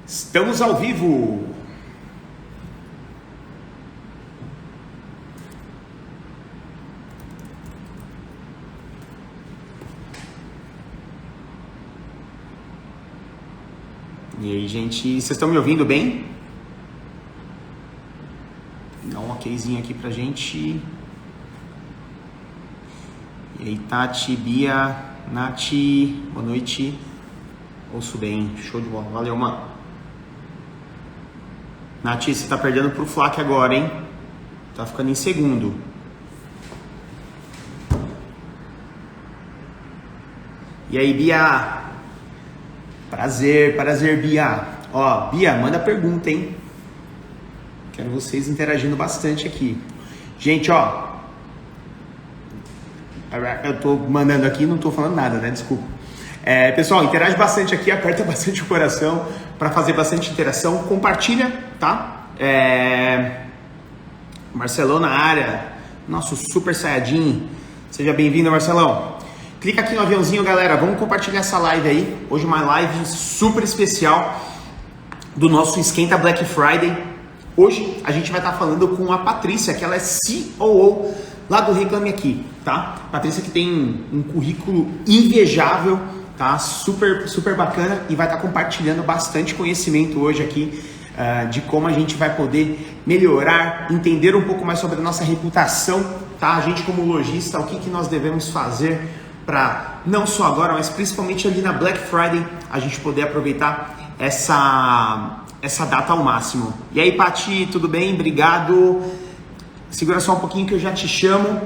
Estamos ao vivo. E aí, gente, vocês estão me ouvindo bem? Dá um okzinho aqui pra gente. E aí, Tati, Bia, Nath, boa noite. Ouço bem, show de bola, valeu, mano. Nath, você tá perdendo pro Flak agora, hein? Tá ficando em segundo. E aí, Bia? Prazer, Bia. Ó, Bia, manda pergunta, hein? Quero vocês interagindo bastante aqui. Gente, ó. Eu tô mandando aqui, não tô falando nada, né? Desculpa. Pessoal, interage bastante aqui, aperta bastante o coração para fazer bastante interação. Compartilha, tá? Marcelão na área, nosso super saiyajin. Seja bem-vindo, Marcelão. Clica aqui no aviãozinho, galera. Vamos compartilhar essa live aí. Hoje uma live super especial do nosso Esquenta Black Friday. Hoje a gente vai estar falando com a Patrícia, que ela é COO lá do Reclame Aqui, tá? Patrícia que tem um currículo invejável, tá? Super, super bacana e vai estar compartilhando bastante conhecimento hoje aqui de como a gente vai poder melhorar, entender um pouco mais sobre a nossa reputação, tá? A gente como lojista, o que nós devemos fazer para não só agora, mas principalmente ali na Black Friday, a gente poder aproveitar essa data ao máximo. E aí, Pati, tudo bem? Obrigado. Segura só um pouquinho que eu já te chamo.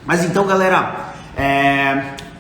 Mas então, galera,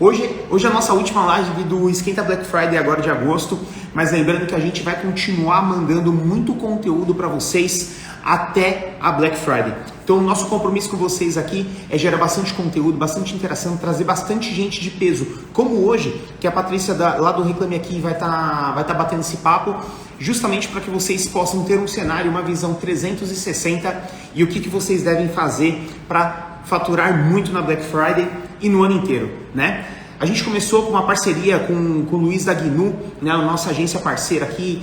hoje é a nossa última live do Esquenta Black Friday agora de agosto, mas lembrando que a gente vai continuar mandando muito conteúdo para vocês até a Black Friday. Então, o nosso compromisso com vocês aqui é gerar bastante conteúdo, bastante interação, trazer bastante gente de peso, como hoje, que a Patrícia lá do Reclame Aqui vai tá batendo esse papo, justamente para que vocês possam ter um cenário, uma visão 360 e o que vocês devem fazer para faturar muito na Black Friday e no ano inteiro, né? A gente começou com uma parceria com o Luiz da GNU, né, a nossa agência parceira aqui,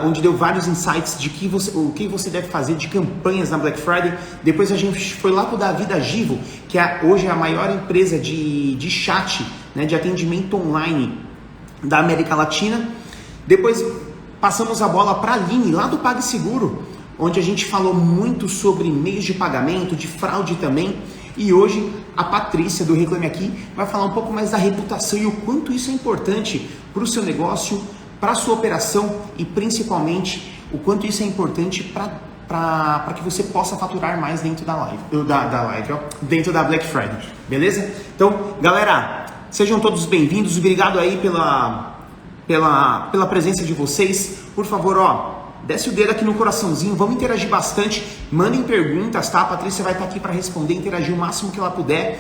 onde deu vários insights de o que você deve fazer de campanhas na Black Friday. Depois a gente foi lá para o Davi da Givo, que hoje é a maior empresa de chat, né, de atendimento online da América Latina. Depois passamos a bola para a Aline, lá do PagSeguro, onde a gente falou muito sobre meios de pagamento, de fraude também. E hoje a Patrícia do Reclame Aqui vai falar um pouco mais da reputação e o quanto isso é importante para o seu negócio, para a sua operação e principalmente o quanto isso é importante para que você possa faturar mais dentro da live, dentro da Black Friday, beleza? Então, galera, sejam todos bem-vindos, obrigado aí pela presença de vocês. Por favor, ó, desce o dedo aqui no coraçãozinho, vamos interagir bastante, mandem perguntas, tá? A Patrícia vai estar aqui para responder, interagir o máximo que ela puder.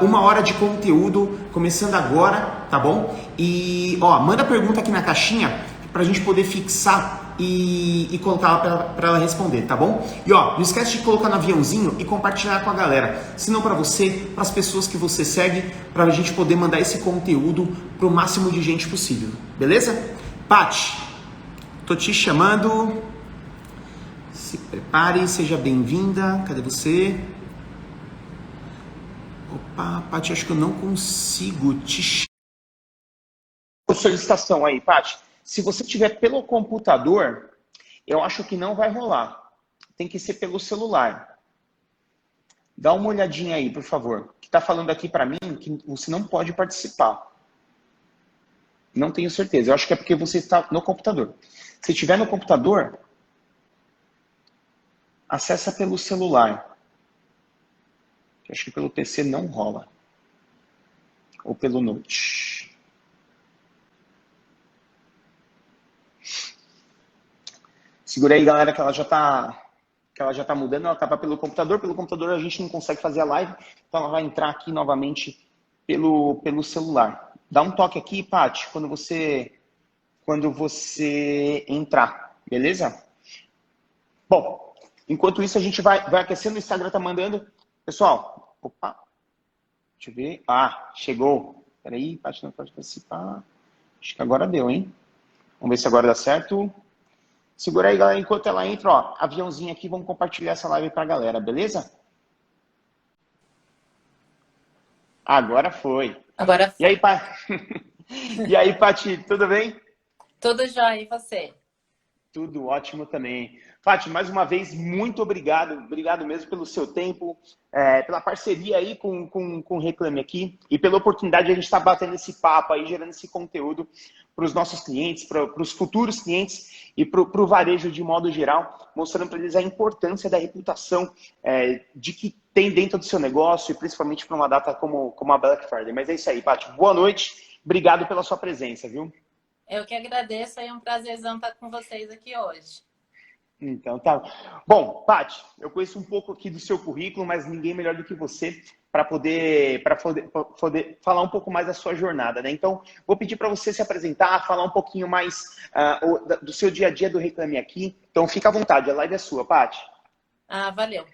1 hora de conteúdo, começando agora, tá bom? E, ó, manda pergunta aqui na caixinha pra gente poder fixar e colocar para ela responder, tá bom? E, ó, não esquece de colocar no aviãozinho e compartilhar com a galera, se não para você, para as pessoas que você segue, pra gente poder mandar esse conteúdo pro máximo de gente possível, beleza? Paty, tô te chamando, se prepare, seja bem-vinda, cadê você? Opa, Paty, acho que eu não consigo te chamar. Solicitação aí, Paty, se você tiver pelo computador, eu acho que não vai rolar, tem que ser pelo celular. Dá uma olhadinha aí, por favor, que tá falando aqui pra mim que você não pode participar. Não tenho certeza, eu acho que é porque você está no computador. Se estiver no computador, acessa pelo celular. Eu acho que pelo PC não rola. Ou pelo Note. Segura aí, galera, que ela já tá mudando. Ela estava pelo computador. Pelo computador a gente não consegue fazer a live. Então ela vai entrar aqui novamente pelo celular. Dá um toque aqui, Paty, quando você entrar. Beleza? Bom, enquanto isso a gente vai aquecendo. O Instagram tá mandando. Pessoal, opa, deixa eu ver. Ah, chegou. Peraí, Paty não pode participar. Acho que agora deu, hein? Vamos ver se agora dá certo. Segura aí, galera, enquanto ela entra, ó, aviãozinho aqui, vamos compartilhar essa live pra galera, beleza? Agora foi. Agora E aí, foi. e aí, Pati, tudo bem? Tudo jóia, e você? Tudo ótimo também. Fati, mais uma vez, muito obrigado. Obrigado mesmo pelo seu tempo, pela parceria aí com o Reclame Aqui e pela oportunidade de a gente estar batendo esse papo aí, gerando esse conteúdo para os nossos clientes, para os futuros clientes e para o varejo de modo geral, mostrando para eles a importância da reputação de que tem dentro do seu negócio e principalmente para uma data como a Black Friday. Mas é isso aí, Pati. Boa noite. Obrigado pela sua presença, viu? Eu que agradeço, é um prazerzão estar com vocês aqui hoje. Então, tá. Bom, Paty, eu conheço um pouco aqui do seu currículo, mas ninguém melhor do que você para poder falar um pouco mais da sua jornada, né? Então, vou pedir para você se apresentar, falar um pouquinho mais do seu dia a dia do Reclame Aqui. Então, fica à vontade, a live é sua, Paty. Ah, valeu.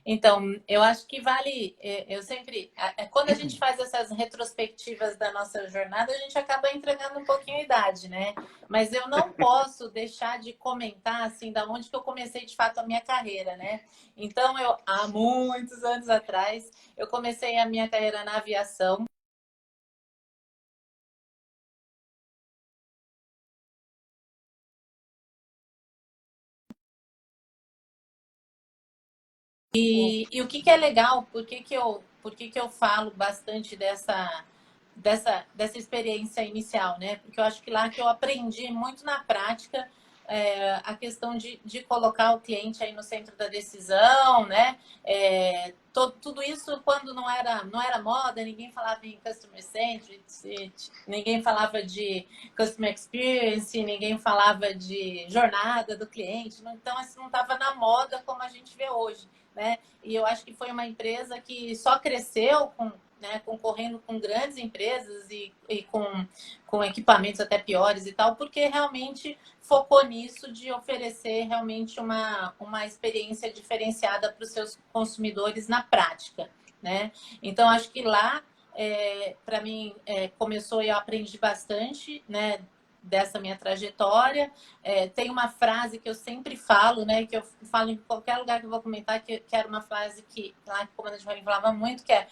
Então, eu acho que vale. Eu sempre. Quando a gente faz essas retrospectivas da nossa jornada, a gente acaba entregando um pouquinho a idade, né? Mas eu não posso deixar de comentar, assim, da onde que eu comecei de fato a minha carreira, né? Então, há muitos anos atrás, eu comecei a minha carreira na aviação. E o que que é legal, por que que eu falo bastante dessa experiência inicial, né? Porque eu acho que lá que eu aprendi muito na prática a questão de colocar o cliente aí no centro da decisão, né? Tudo isso quando não era moda, ninguém falava em customer centric, ninguém falava de customer experience, ninguém falava de jornada do cliente, então isso não estava na moda como a gente vê hoje, né? E eu acho que foi uma empresa que só cresceu concorrendo com grandes empresas e com equipamentos até piores e tal, porque realmente focou nisso de oferecer realmente uma experiência diferenciada para os seus consumidores na prática, né? Então, acho que lá, para mim, começou e eu aprendi bastante, né? Dessa minha trajetória. Tem uma frase que eu sempre falo, né? Que eu falo em qualquer lugar que eu vou comentar, que era uma frase que lá que o comandante Marinho falava muito, que é: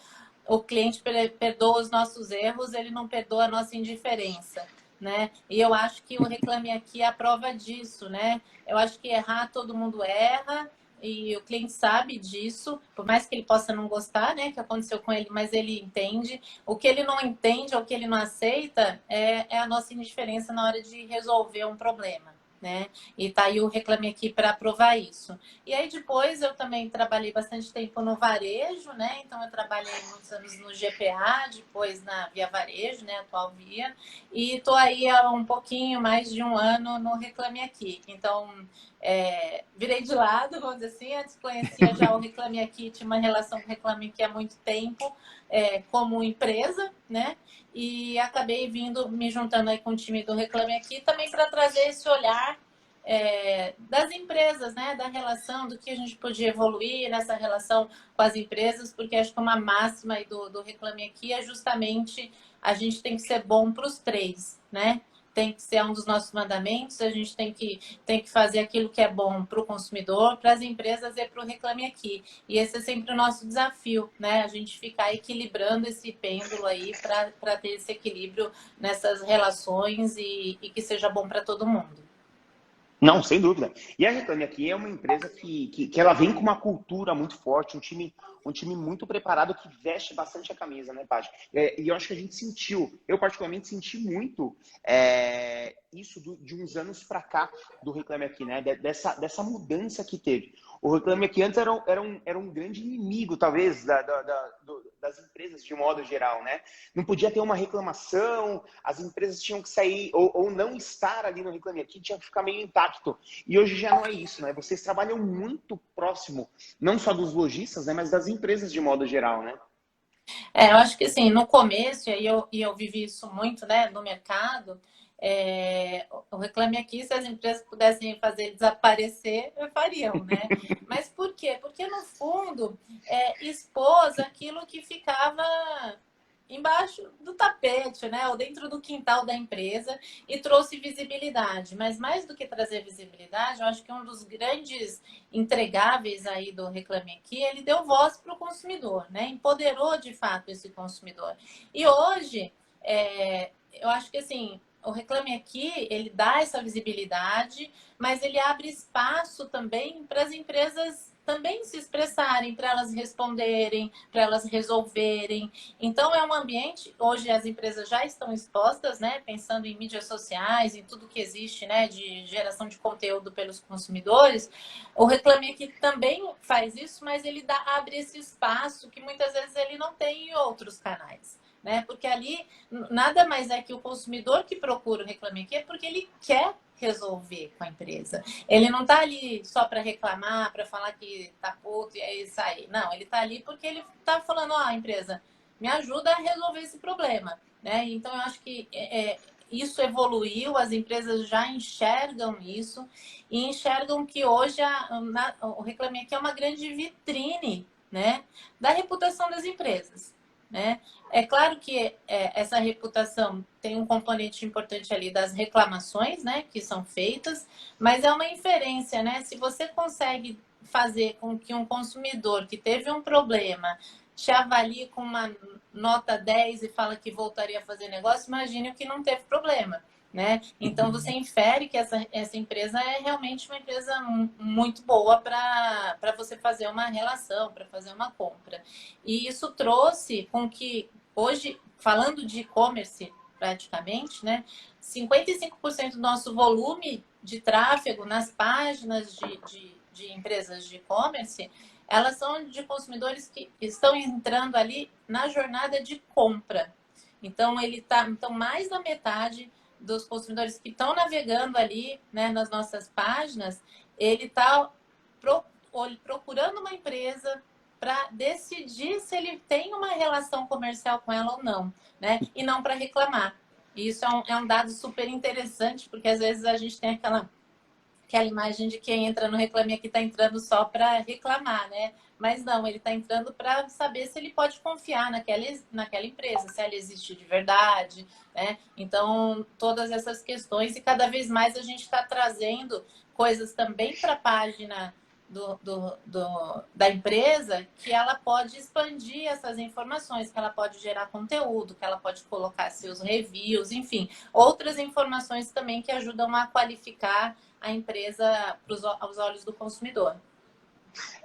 o cliente perdoa os nossos erros, ele não perdoa a nossa indiferença, né? E eu acho que o Reclame Aqui é a prova disso, né? Eu acho que errar, todo mundo erra, e o cliente sabe disso, por mais que ele possa não gostar, né, que aconteceu com ele, mas ele entende. O que ele não entende, ou o que ele não aceita, é a nossa indiferença na hora de resolver um problema, né? E tá aí o Reclame Aqui para provar isso. E aí depois eu também trabalhei bastante tempo no varejo, né? Então eu trabalhei muitos anos no GPA, depois na Via Varejo, né? Atual Via, e tô aí há um pouquinho mais de um ano no Reclame Aqui. Então virei de lado, vamos dizer assim. Antes conhecia já o Reclame Aqui, tinha uma relação com o Reclame Aqui há muito tempo, como empresa, né? E acabei me juntando aí com o time do Reclame Aqui também para trazer esse olhar das empresas, né? Da relação, do que a gente podia evoluir nessa relação com as empresas, porque acho que uma máxima aí do Reclame Aqui é justamente a gente tem que ser bom para os três, né? Tem que ser um dos nossos mandamentos, a gente tem que fazer aquilo que é bom para o consumidor, para as empresas e para o Reclame Aqui. E esse é sempre o nosso desafio, né? A gente ficar equilibrando esse pêndulo aí para ter esse equilíbrio nessas relações e que seja bom para todo mundo. Não, sem dúvida. E a Reclame Aqui é uma empresa que ela vem com uma cultura muito forte, um time muito preparado que veste bastante a camisa, né, Paty? E eu acho que a gente sentiu, eu particularmente senti muito isso de uns anos para cá do Reclame Aqui, né? Dessa mudança que teve. O Reclame Aqui antes era um grande inimigo, talvez, das empresas de modo geral, né? Não podia ter uma reclamação, as empresas tinham que sair ou não estar ali no Reclame Aqui, tinha que ficar meio intacto. E hoje já não é isso, né? Vocês trabalham muito próximo, não só dos lojistas, né, mas das empresas de modo geral, né? Eu acho que assim, no começo, e eu vivi isso muito, né, no mercado, o Reclame Aqui, se as empresas pudessem fazer desaparecer, fariam, né? Mas por quê? Porque, no fundo, expôs aquilo que ficava embaixo do tapete, né? Ou dentro do quintal da empresa e trouxe visibilidade. Mas mais do que trazer visibilidade, eu acho que um dos grandes entregáveis aí do Reclame Aqui, ele deu voz para o consumidor, né? Empoderou de fato esse consumidor. E hoje, eu acho que assim, o Reclame Aqui, ele dá essa visibilidade, mas ele abre espaço também para as empresas também se expressarem, para elas responderem, para elas resolverem. Então, é um ambiente, hoje as empresas já estão expostas, né, pensando em mídias sociais, em tudo que existe, né, de geração de conteúdo pelos consumidores. O Reclame Aqui também faz isso, mas ele abre esse espaço que muitas vezes ele não tem em outros canais. Né? Porque ali nada mais é que o consumidor que procura o Reclame Aqui é porque ele quer resolver com a empresa. Ele não está ali só para reclamar, para falar que está puto e é isso aí. Não, ele está ali porque ele está falando, ó, empresa, me ajuda a resolver esse problema. Né? Então, eu acho que isso evoluiu, as empresas já enxergam isso e enxergam que hoje o Reclame Aqui é uma grande vitrine, né, da reputação das empresas. Né? É claro que essa reputação tem um componente importante ali das reclamações, né, que são feitas, mas é uma inferência, né? Se você consegue fazer com que um consumidor que teve um problema te avalie com uma nota 10 e fala que voltaria a fazer negócio, imagine o que não teve problema. Né? Então, você infere que essa empresa é realmente uma empresa muito boa para você fazer uma relação, para fazer uma compra. E isso trouxe com que, hoje, falando de e-commerce praticamente, né, 55% do nosso volume de tráfego nas páginas de empresas de e-commerce, elas são de consumidores que estão entrando ali na jornada de compra. Então, então mais da metade dos consumidores que estão navegando ali, né, nas nossas páginas, ele está procurando uma empresa para decidir se ele tem uma relação comercial com ela ou não, né? E não para reclamar. E isso é um dado super interessante, porque às vezes a gente tem aquela imagem de quem entra no Reclame Aqui está entrando só para reclamar, né? Mas não, ele está entrando para saber se ele pode confiar naquela empresa, se ela existe de verdade, né? Então, todas essas questões, e cada vez mais a gente está trazendo coisas também para a página da empresa, que ela pode expandir essas informações, que ela pode gerar conteúdo, que ela pode colocar seus reviews, enfim, outras informações também que ajudam a qualificar a empresa aos olhos do consumidor.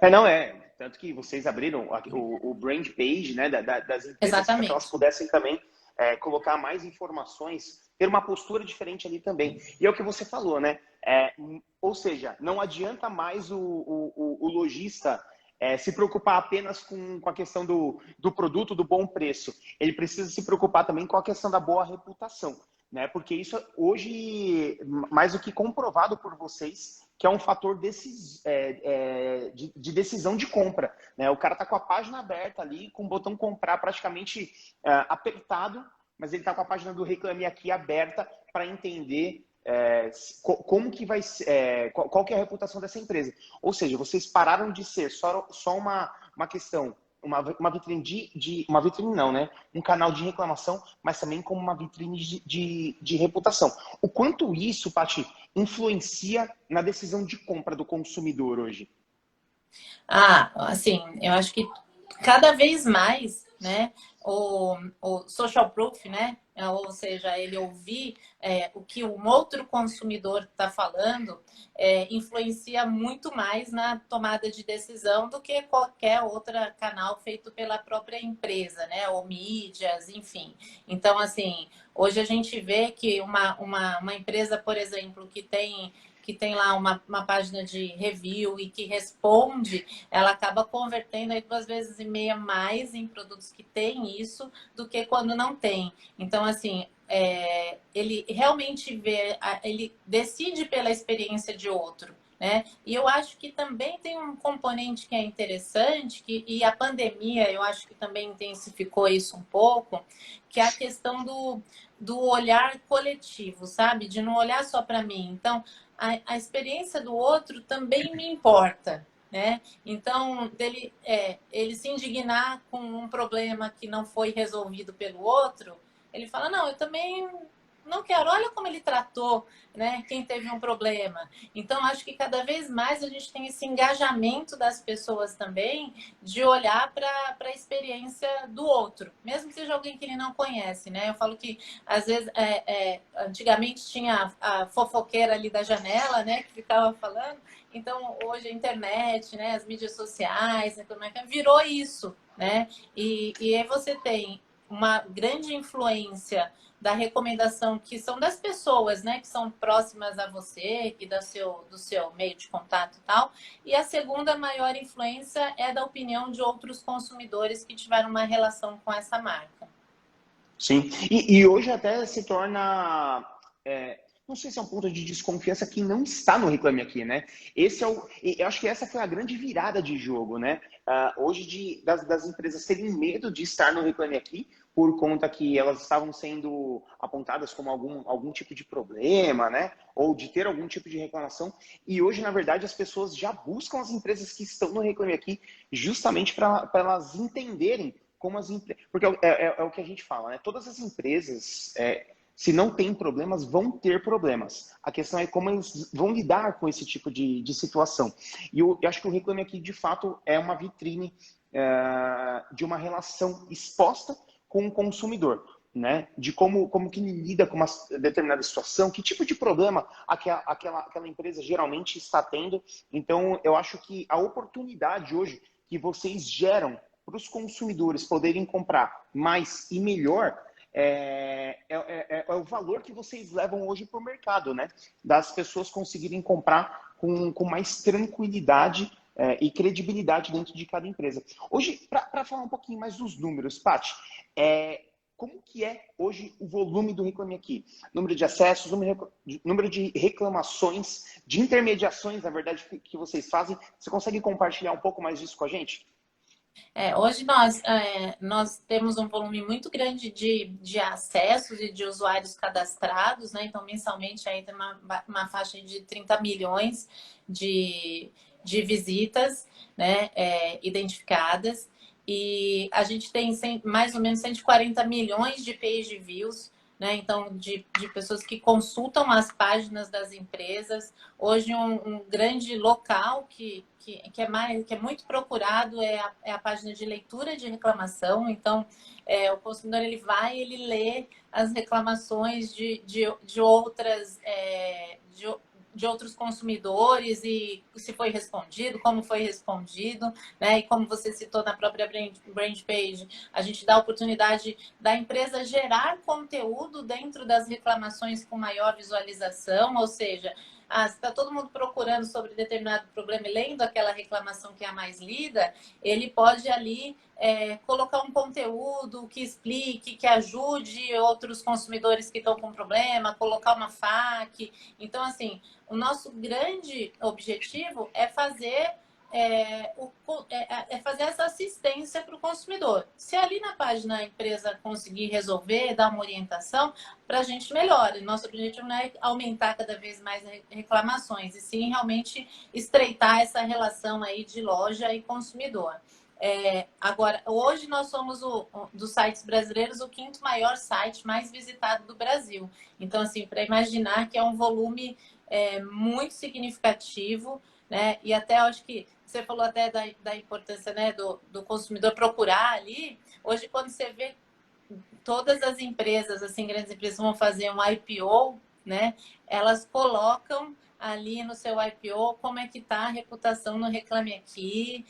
Não é. Tanto que vocês abriram o brand page, né, das empresas para que elas pudessem também colocar mais informações, ter uma postura diferente ali também. E é o que você falou, né? Ou seja, não adianta mais o lojista se preocupar apenas com a questão do produto, do bom preço. Ele precisa se preocupar também com a questão da boa reputação, né? Porque isso hoje, mais do que comprovado por vocês, que é um fator de decisão de compra, né? O cara tá com a página aberta ali, com o botão comprar praticamente apertado, mas ele tá com a página do Reclame Aqui aberta para entender como que vai ser, qual que é a reputação dessa empresa. Ou seja, vocês pararam de ser só uma questão, uma vitrine uma vitrine não, né? Um canal de reclamação, mas também como uma vitrine de reputação. O quanto isso, Paty, influencia na decisão de compra do consumidor hoje? Assim, eu acho que cada vez mais, né, o social proof, né, ou seja, ele ouvir o que um outro consumidor está falando, influencia muito mais na tomada de decisão do que qualquer outro canal feito pela própria empresa, né, ou mídias, enfim. Então, assim, hoje a gente vê que uma empresa, por exemplo, que tem lá uma página de review e que responde, ela acaba convertendo aí 2,5 vezes mais em produtos que têm isso do que quando não tem. Então, assim, ele realmente ele decide pela experiência de outro. Né? E eu acho que também tem um componente que é interessante, e a pandemia eu acho que também intensificou isso um pouco, que é a questão do olhar coletivo, sabe? De não olhar só para mim. Então, a experiência do outro também me importa, né? Então, ele se indignar com um problema que não foi resolvido pelo outro, ele fala, não, eu também não quero. Olha como ele tratou, né, quem teve um problema. Então, acho que cada vez mais a gente tem esse engajamento das pessoas também de olhar para a experiência do outro, mesmo que seja alguém que ele não conhece, né? Eu falo que, às vezes, antigamente tinha a fofoqueira ali da janela, né, que ficava falando. Então, hoje a internet, né, as mídias sociais, virou isso, né? E aí você tem uma grande influência da recomendação que são das pessoas, né, que são próximas a você e do seu meio de contato e tal. E a segunda maior influência é da opinião de outros consumidores que tiveram uma relação com essa marca. Sim, e hoje até se torna, não sei se é um ponto de desconfiança que não está no Reclame Aqui, né? Eu acho que essa foi a grande virada de jogo, né? Hoje das empresas terem medo de estar no Reclame Aqui por conta que elas estavam sendo apontadas como algum tipo de problema, né? Ou de ter algum tipo de reclamação. E hoje, na verdade, as pessoas já buscam as empresas que estão no Reclame Aqui justamente para elas entenderem como as empresas. Porque é o que a gente fala, né? Todas as empresas, se não tem problemas, vão ter problemas. A questão é como eles vão lidar com esse tipo de situação. E eu acho que o Reclame Aqui, de fato, é uma vitrine de uma relação exposta com o consumidor, né? De como que ele lida com uma determinada situação, que tipo de problema aquela empresa geralmente está tendo. Então, eu acho que a oportunidade hoje que vocês geram para os consumidores poderem comprar mais e melhor é o valor que vocês levam hoje para o mercado, né? Das pessoas conseguirem comprar com mais tranquilidade e credibilidade dentro de cada empresa. Hoje, para falar um pouquinho mais dos números, Paty, como que é hoje o volume do Reclame Aqui? Número de acessos, número de reclamações, de intermediações, na verdade, que vocês fazem. Você consegue compartilhar um pouco mais disso com a gente? Hoje nós temos um volume muito grande de acessos e de usuários cadastrados, né? Então, mensalmente aí tem uma faixa de 30 milhões de visitas, né, identificadas. E a gente tem mais ou menos 140 milhões de page views, né? Então, de pessoas que consultam as páginas das empresas. Hoje, um grande local que é muito procurado é a página de leitura de reclamação. Então, o consumidor ele lê as reclamações de outros consumidores e se foi respondido, como foi respondido, né? E como você citou na própria brand page, a gente dá a oportunidade da empresa gerar conteúdo dentro das reclamações com maior visualização, ou seja, se está todo mundo procurando sobre determinado problema e lendo aquela reclamação que é a mais lida, ele pode ali colocar um conteúdo que explique, que ajude outros consumidores que estão com problema, colocar uma FAQ. Então, assim, o nosso grande objetivo é fazer fazer essa assistência para o consumidor. Se ali na página a empresa conseguir resolver, dar uma orientação, para a gente melhora. Nosso objetivo não é aumentar cada vez mais reclamações, e sim realmente estreitar essa relação aí de loja e consumidor. Agora, hoje nós somos, dos sites brasileiros, o 5º maior site mais visitado do Brasil. Então, assim, para imaginar que é um volume muito significativo, né? E até acho que você falou até da importância, né, do consumidor procurar ali. Hoje, quando você vê todas as empresas, assim, grandes empresas vão fazer um IPO, né? Elas colocam ali no seu IPO como é que está a reputação no Reclame Aqui,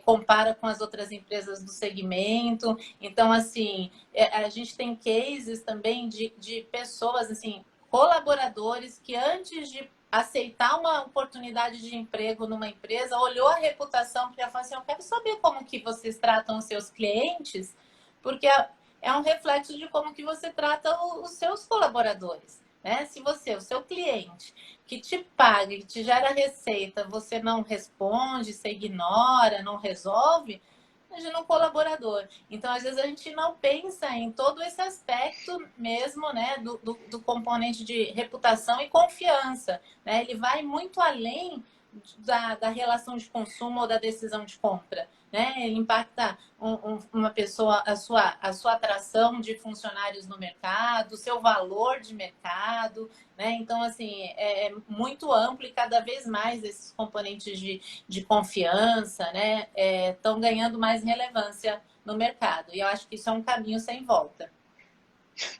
compara com as outras empresas do segmento. Então, assim, a gente tem cases também de pessoas, assim, colaboradores que antes de aceitar uma oportunidade de emprego numa empresa, olhou a reputação e falou assim, eu quero saber como que vocês tratam os seus clientes, porque é um reflexo de como que você trata os seus colaboradores, né? Se você, o seu cliente, que te paga, que te gera receita, você não responde, você ignora, não resolve, imagina um colaborador. Então, às vezes, a gente não pensa em todo esse aspecto mesmo, né, do componente de reputação e confiança, né? Ele vai muito além da relação de consumo ou da decisão de compra, né? Ele impacta uma pessoa, a sua atração de funcionários no mercado, o seu valor de mercado, né? Então, assim, é muito amplo e cada vez mais esses componentes de confiança, né, estão ganhando mais relevância no mercado. E eu acho que isso é um caminho sem volta.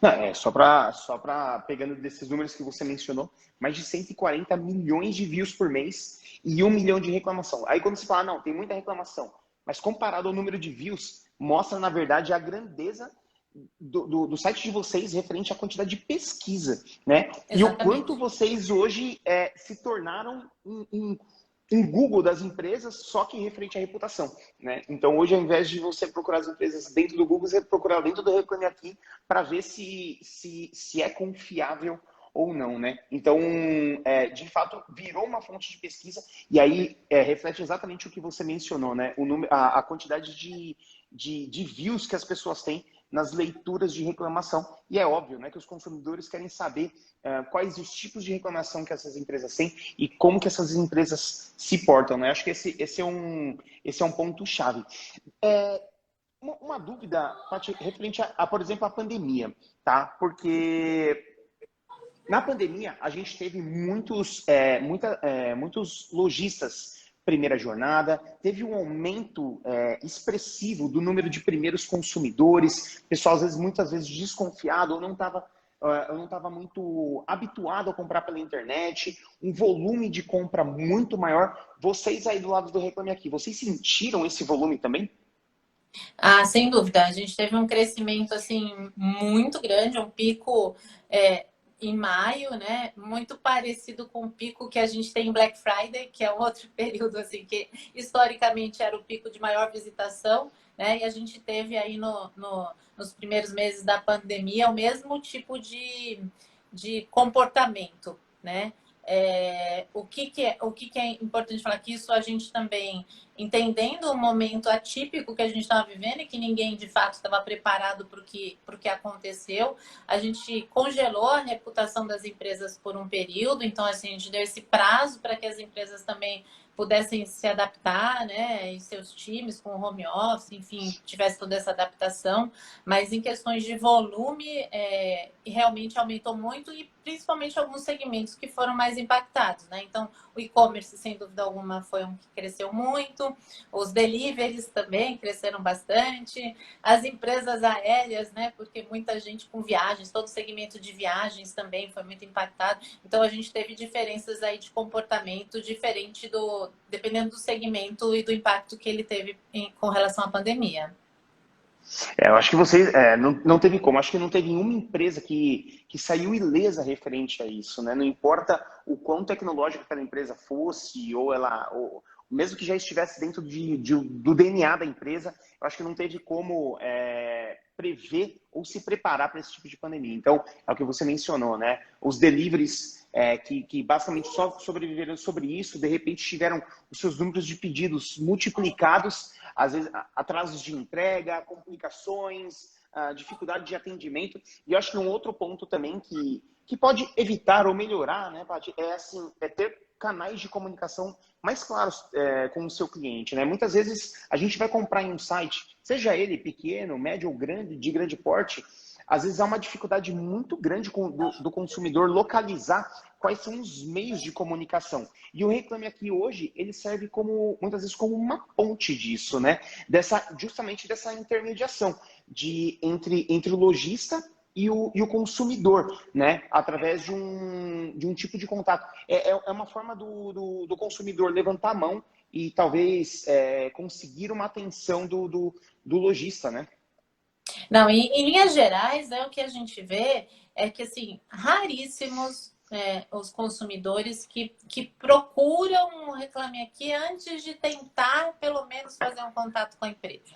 Não, só para pegando desses números que você mencionou, mais de 140 milhões de views por mês e 1 milhão de reclamação. Aí quando você fala, não, tem muita reclamação, mas comparado ao número de views, mostra, na verdade, a grandeza do site de vocês referente à quantidade de pesquisa, né? Exatamente. E o quanto vocês hoje se tornaram um Google das empresas, só que referente à reputação, né? Então, hoje, ao invés de você procurar as empresas dentro do Google, você procurar dentro do Reclame Aqui para ver se é confiável ou não, né? Então, de fato, virou uma fonte de pesquisa e aí reflete exatamente o que você mencionou, né? A quantidade de views que as pessoas têm nas leituras de reclamação. E é óbvio, né, que os consumidores querem saber quais os tipos de reclamação que essas empresas têm e como que essas empresas se portam, né? Acho que esse é um ponto-chave. Uma dúvida, Paty, referente por exemplo, à pandemia, tá? Porque na pandemia a gente teve muitos lojistas primeira jornada, teve um aumento expressivo do número de primeiros consumidores, pessoal muitas vezes desconfiado ou não estava muito habituado a comprar pela internet, um volume de compra muito maior. Vocês aí do lado do Reclame Aqui, vocês sentiram esse volume também? Ah, sem dúvida. A gente teve um crescimento assim muito grande, um pico em maio, né? Muito parecido com o pico que a gente tem em Black Friday, que é um outro período assim que historicamente era o pico de maior visitação, né? E a gente teve aí nos primeiros meses da pandemia o mesmo tipo de comportamento, né? O que é importante falar que isso a gente também, entendendo o momento atípico que a gente estava vivendo e que ninguém de fato estava preparado para o que aconteceu, a gente congelou a reputação das empresas por um período, então assim, a gente deu esse prazo para que as empresas também pudessem se adaptar, né, e seus times com home office, enfim, tivesse toda essa adaptação, mas em questões de volume, realmente aumentou muito e principalmente alguns segmentos que foram mais impactados, né? Então, o e-commerce, sem dúvida alguma, foi um que cresceu muito, os deliveries também cresceram bastante, as empresas aéreas, né? Porque muita gente com viagens, todo o segmento de viagens também foi muito impactado. Então, a gente teve diferenças aí de comportamento diferente dependendo do segmento e do impacto que ele teve com relação à pandemia. Eu acho que vocês não teve como, acho que não teve nenhuma empresa que saiu ilesa referente a isso, né? Não importa o quão tecnológica aquela empresa fosse, ou mesmo que já estivesse dentro do DNA da empresa, eu acho que não teve como prever ou se preparar para esse tipo de pandemia. Então, é o que você mencionou, né? Os deliveries que basicamente só sobreviveram sobre isso, de repente tiveram os seus números de pedidos multiplicados, às vezes atrasos de entrega, complicações, dificuldade de atendimento. E eu acho que um outro ponto também que pode evitar ou melhorar, né, Paty, é ter canais de comunicação mais claros com o seu cliente, né? Muitas vezes a gente vai comprar em um site, seja ele pequeno, médio ou grande, de grande porte, às vezes há uma dificuldade muito grande do consumidor localizar quais são os meios de comunicação. E o Reclame Aqui hoje, ele serve muitas vezes como uma ponte disso, né? Justamente dessa intermediação entre o lojista e o consumidor, né? Através de um tipo de contato. É uma forma do consumidor levantar a mão e talvez conseguir uma atenção do lojista, né? Não, em linhas gerais, o que a gente vê é que, assim, raríssimos os consumidores que procuram um Reclame Aqui antes de tentar, pelo menos, fazer um contato com a empresa.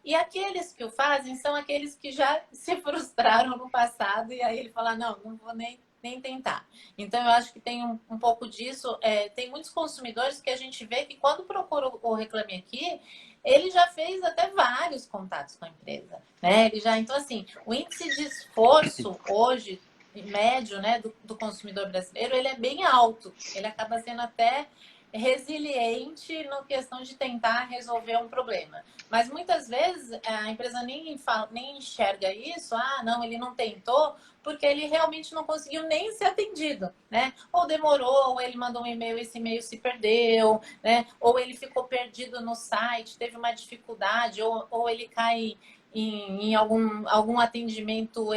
E aqueles que o fazem são aqueles que já se frustraram no passado e aí ele fala, não vou nem tentar. Então, eu acho que tem um pouco disso. Tem muitos consumidores que a gente vê que quando procura o Reclame Aqui, ele já fez até vários contatos com a empresa, né? Então, assim, o índice de esforço hoje, médio, né, do consumidor brasileiro, ele é bem alto. Ele acaba sendo até resiliente na questão de tentar resolver um problema. Mas muitas vezes a empresa nem enxerga isso, não, ele não tentou, porque ele realmente não conseguiu nem ser atendido, né? Ou demorou, ou ele mandou um e-mail, esse e-mail se perdeu, né? Ou ele ficou perdido no site, teve uma dificuldade, ou ele cai em algum atendimento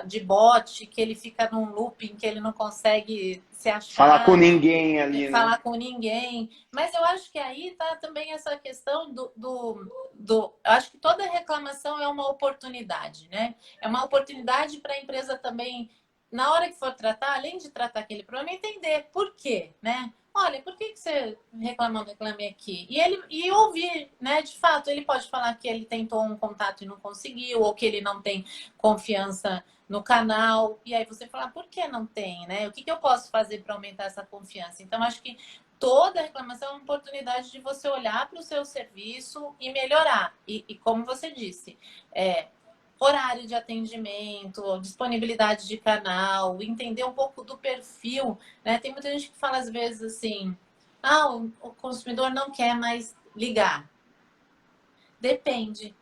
de bot, que ele fica num looping, que ele não consegue se Falar com achar, ninguém ali, né? falar com ninguém. Mas eu acho que aí tá também essa questão eu acho que toda reclamação é uma oportunidade, né? É uma oportunidade para a empresa também, na hora que for tratar, além de tratar aquele problema, entender por quê, né? Olha, por que você reclamei aqui? E ouvir, né? De fato, ele pode falar que ele tentou um contato e não conseguiu, ou que ele não tem confiança no canal. E aí você fala, por que não tem, né? O que eu posso fazer para aumentar essa confiança? Então, acho que toda reclamação é uma oportunidade de você olhar para o seu serviço e melhorar. E como você disse, horário de atendimento, disponibilidade de canal, entender um pouco do perfil, né? Tem muita gente que fala às vezes assim, o consumidor não quer mais ligar. Depende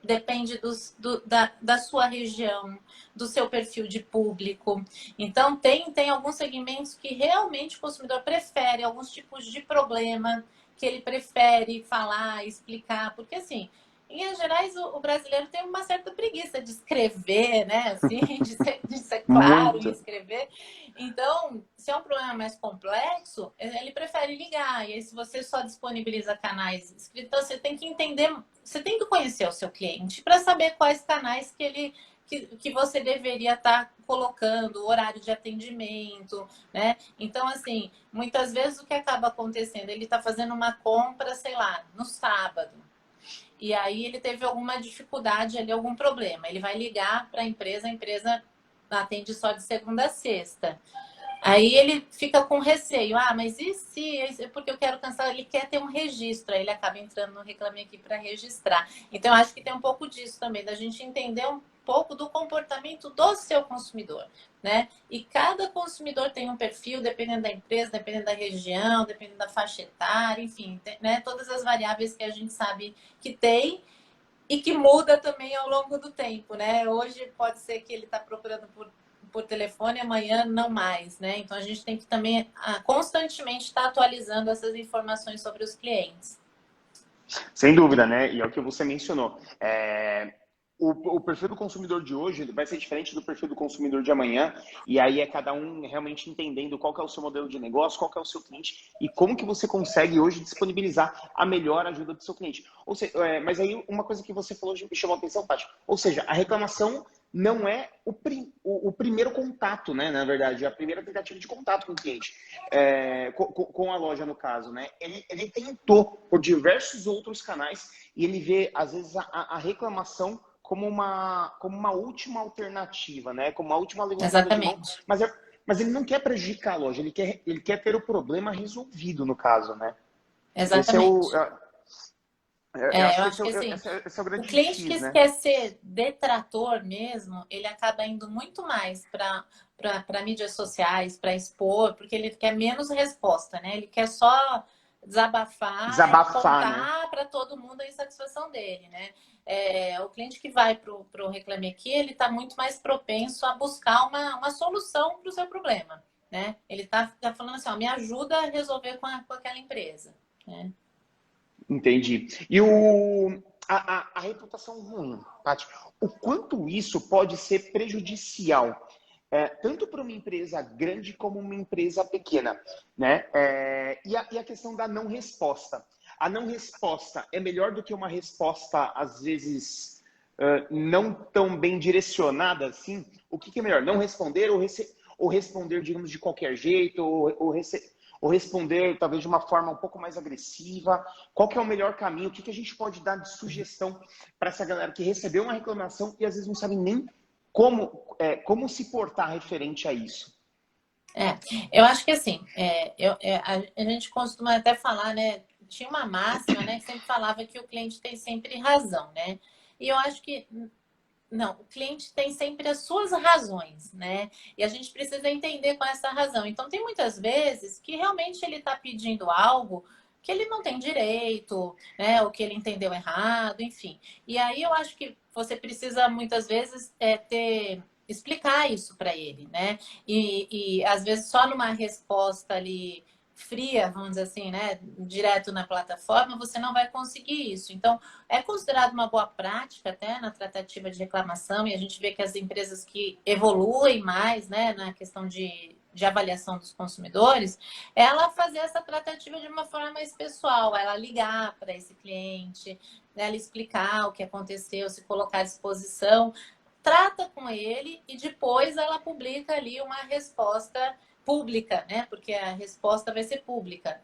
da sua região, do seu perfil de público. Então, tem alguns segmentos que realmente o consumidor prefere, alguns tipos de problema que ele prefere falar, explicar, porque assim, em linhas gerais, o brasileiro tem uma certa preguiça de escrever, né? Assim, de ser claro em Muito. escrever. Então, se é um problema mais complexo, ele prefere ligar. E aí, se você só disponibiliza canais escritos, então você tem que entender, você tem que conhecer o seu cliente para saber quais canais que você deveria estar colocando, o horário de atendimento, né? Então, assim, muitas vezes o que acaba acontecendo, ele está fazendo uma compra, sei lá, no sábado. E aí ele teve alguma dificuldade ali, algum problema. Ele vai ligar para a empresa atende só de segunda a sexta. Aí ele fica com receio. Mas e se? Porque eu quero cancelar. Ele quer ter um registro. Aí ele acaba entrando no Reclame Aqui para registrar. Então, eu acho que tem um pouco disso também, da gente entender um pouco do comportamento do seu consumidor, né? E cada consumidor tem um perfil, dependendo da empresa, dependendo da região, dependendo da faixa etária, enfim, né? Todas as variáveis que a gente sabe que tem e que muda também ao longo do tempo, né? Hoje pode ser que ele está procurando por telefone, amanhã não mais, né? Então a gente tem que também constantemente estar atualizando essas informações sobre os clientes. Sem dúvida, né? E é o que você mencionou. O perfil do consumidor de hoje vai ser diferente do perfil do consumidor de amanhã, e aí é cada um realmente entendendo qual que é o seu modelo de negócio, qual que é o seu cliente e como que você consegue hoje disponibilizar a melhor ajuda do seu cliente. Ou seja, mas aí uma coisa que você falou me chamou a atenção, Paty. Ou seja, a reclamação não é o primeiro contato, né? Na verdade, é a primeira tentativa de contato com o cliente, com a loja, no caso, né? Ele tentou por diversos outros canais e ele vê, às vezes, a reclamação como uma última alternativa, né? Como uma última levantada de mão. Exatamente. Mas ele não quer prejudicar a loja, ele quer ter o problema resolvido, no caso, né? Exatamente. Eu acho que assim, esse é o o grande cliente X, que né? quer ser detrator mesmo, ele acaba indo muito mais para mídias sociais, para expor, porque ele quer menos resposta, né? Ele quer só desabafar e Desabafar, né? contar para todo mundo a insatisfação dele, né? O cliente que vai para o Reclame Aqui, ele está muito mais propenso a buscar uma solução para o seu problema, né? Ele está falando assim, me ajuda a resolver com aquela empresa, né? Entendi. E a reputação ruim, Paty, o quanto isso pode ser prejudicial, tanto para uma empresa grande como uma empresa pequena, né? E a questão da não resposta. A não resposta é melhor do que uma resposta, às vezes, não tão bem direcionada assim? O que é melhor? Não responder ou responder, digamos, de qualquer jeito, ou responder talvez de uma forma um pouco mais agressiva? Qual que é o melhor caminho? O que a gente pode dar de sugestão para essa galera que recebeu uma reclamação e às vezes não sabe nem como se portar referente a isso? Eu acho que assim, a gente costuma até falar, né? Tinha uma máxima, né, que sempre falava que o cliente tem sempre razão, né? E eu acho que Não, o cliente tem sempre as suas razões, né? E a gente precisa entender com essa razão. Então, tem muitas vezes que realmente ele está pedindo algo que ele não tem direito, né? Ou que ele entendeu errado, enfim. E aí eu acho que você precisa muitas vezes explicar isso para ele, né? E às vezes só numa resposta ali fria, vamos dizer assim, né? Direto na plataforma, você não vai conseguir isso. Então, é considerado uma boa prática até na tratativa de reclamação, e a gente vê que as empresas que evoluem mais, né, na questão de avaliação dos consumidores, ela fazer essa tratativa de uma forma mais pessoal, ela ligar para esse cliente, né, ela explicar o que aconteceu, se colocar à disposição, trata com ele e depois ela publica ali uma resposta pública, né? Porque a resposta vai ser pública.